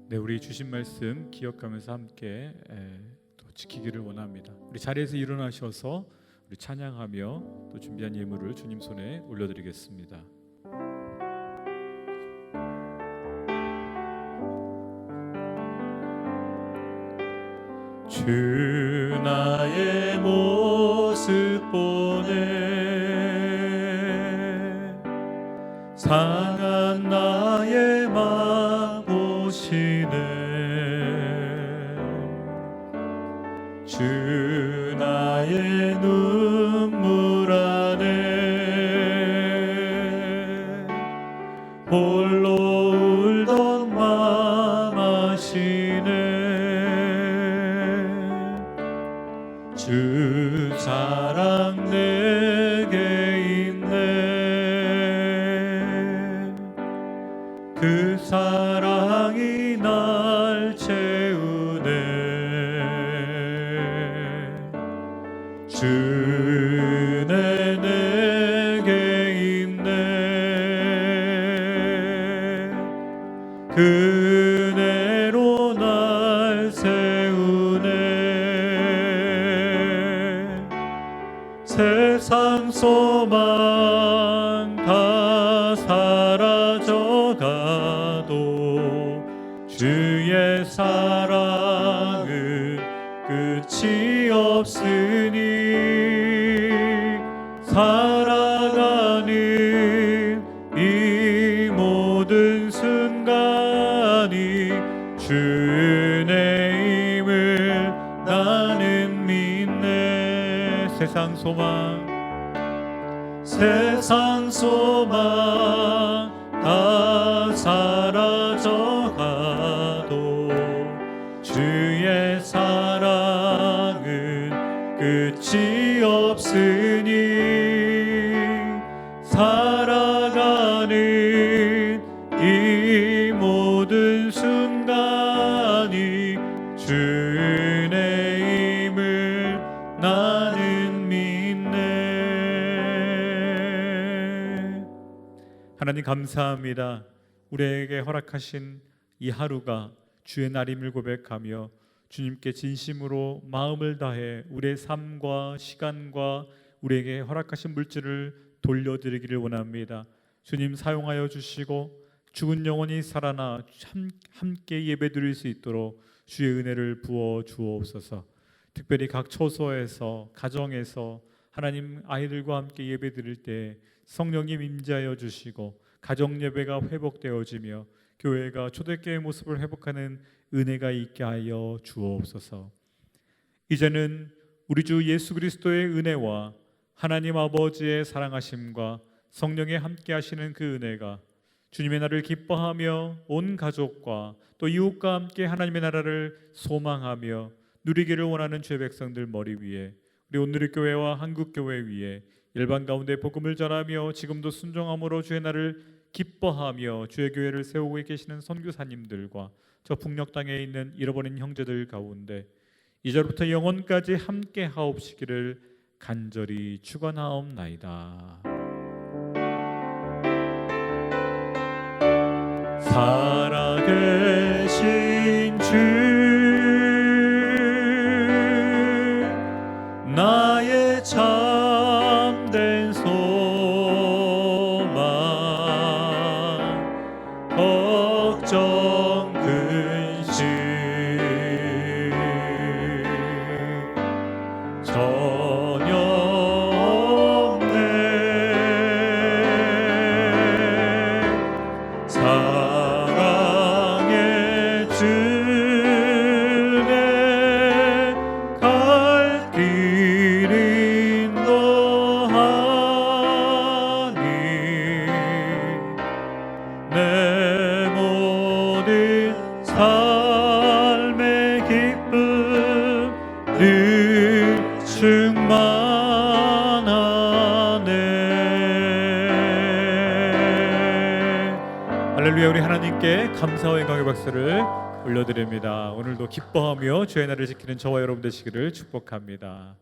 네, 우리 주신 말씀 기억하면서 함께 또 지키기를 원합니다. 우리 자리에서 일어나셔서 우리 찬양하며 또 준비한 예물을 주님 손에 올려드리겠습니다. 주 나의 모습 보네, 상한 나의 맘 보시네. 주 나의 눈물 안에 홀로 울던 맘 아시네. 주 사랑 내게 있네. 그 사랑이 날 채우네. 주네 내게 있네. 그네로 날 세우네. 세상 소망 다 사라져가도 주의 사랑은 끝이 없으니 살아가는 이 모든 순간이 주의 힘을 나는 믿네. 세상 소망 다 사라져가도 주의 사랑은 끝이 없으니 살아가는 이 모든 순간이 주의 힘을 나는 믿네. 하나님 감사합니다. 우리에게 허락하신 이 하루가 주의 날임을 고백하며 주님께 진심으로 마음을 다해 우리의 삶과 시간과 우리에게 허락하신 물질을 돌려드리기를 원합니다. 주님 사용하여 주시고 죽은 영혼이 살아나 함께 예배드릴 수 있도록 주의 은혜를 부어 주옵소서. 특별히 각 처소에서, 가정에서 하나님 아이들과 함께 예배드릴 때 성령님 임재하여 주시고 가정 예배가 회복되어지며 교회가 초대교회의 모습을 회복하는 은혜가 있게 하여 주옵소서. 이제는 우리 주 예수 그리스도의 은혜와 하나님 아버지의 사랑하심과 성령의 함께 하시는 그 은혜가 주님의 나라를 기뻐하며 온 가족과 또 이웃과 함께 하나님의 나라를 소망하며 누리기를 원하는 주의 백성들 머리 위에, 우리 온누리교회와 한국교회 위에 일반 가운데 복음을 전하며 지금도 순종함으로 주의 나라를 기뻐하며 주의 교회를 세우고 계시는 선교사님들과 저 북녘 땅에 있는 잃어버린 형제들 가운데 이제부터 영원까지 함께 하옵시기를 간절히 축원하옵나이다. 살아계신 주 나의 참된 소망 걱정 근심 전혀 없네 사랑의 주내 갈 길 인도하니 내 모든 삶의 기쁨 늘 충만하네. 할렐루야. 우리 하나님께 감사와 영광의 박수를 올려드립니다. 오늘도 기뻐하며 주의 날을 지키는 저와 여러분 되시기를 축복합니다.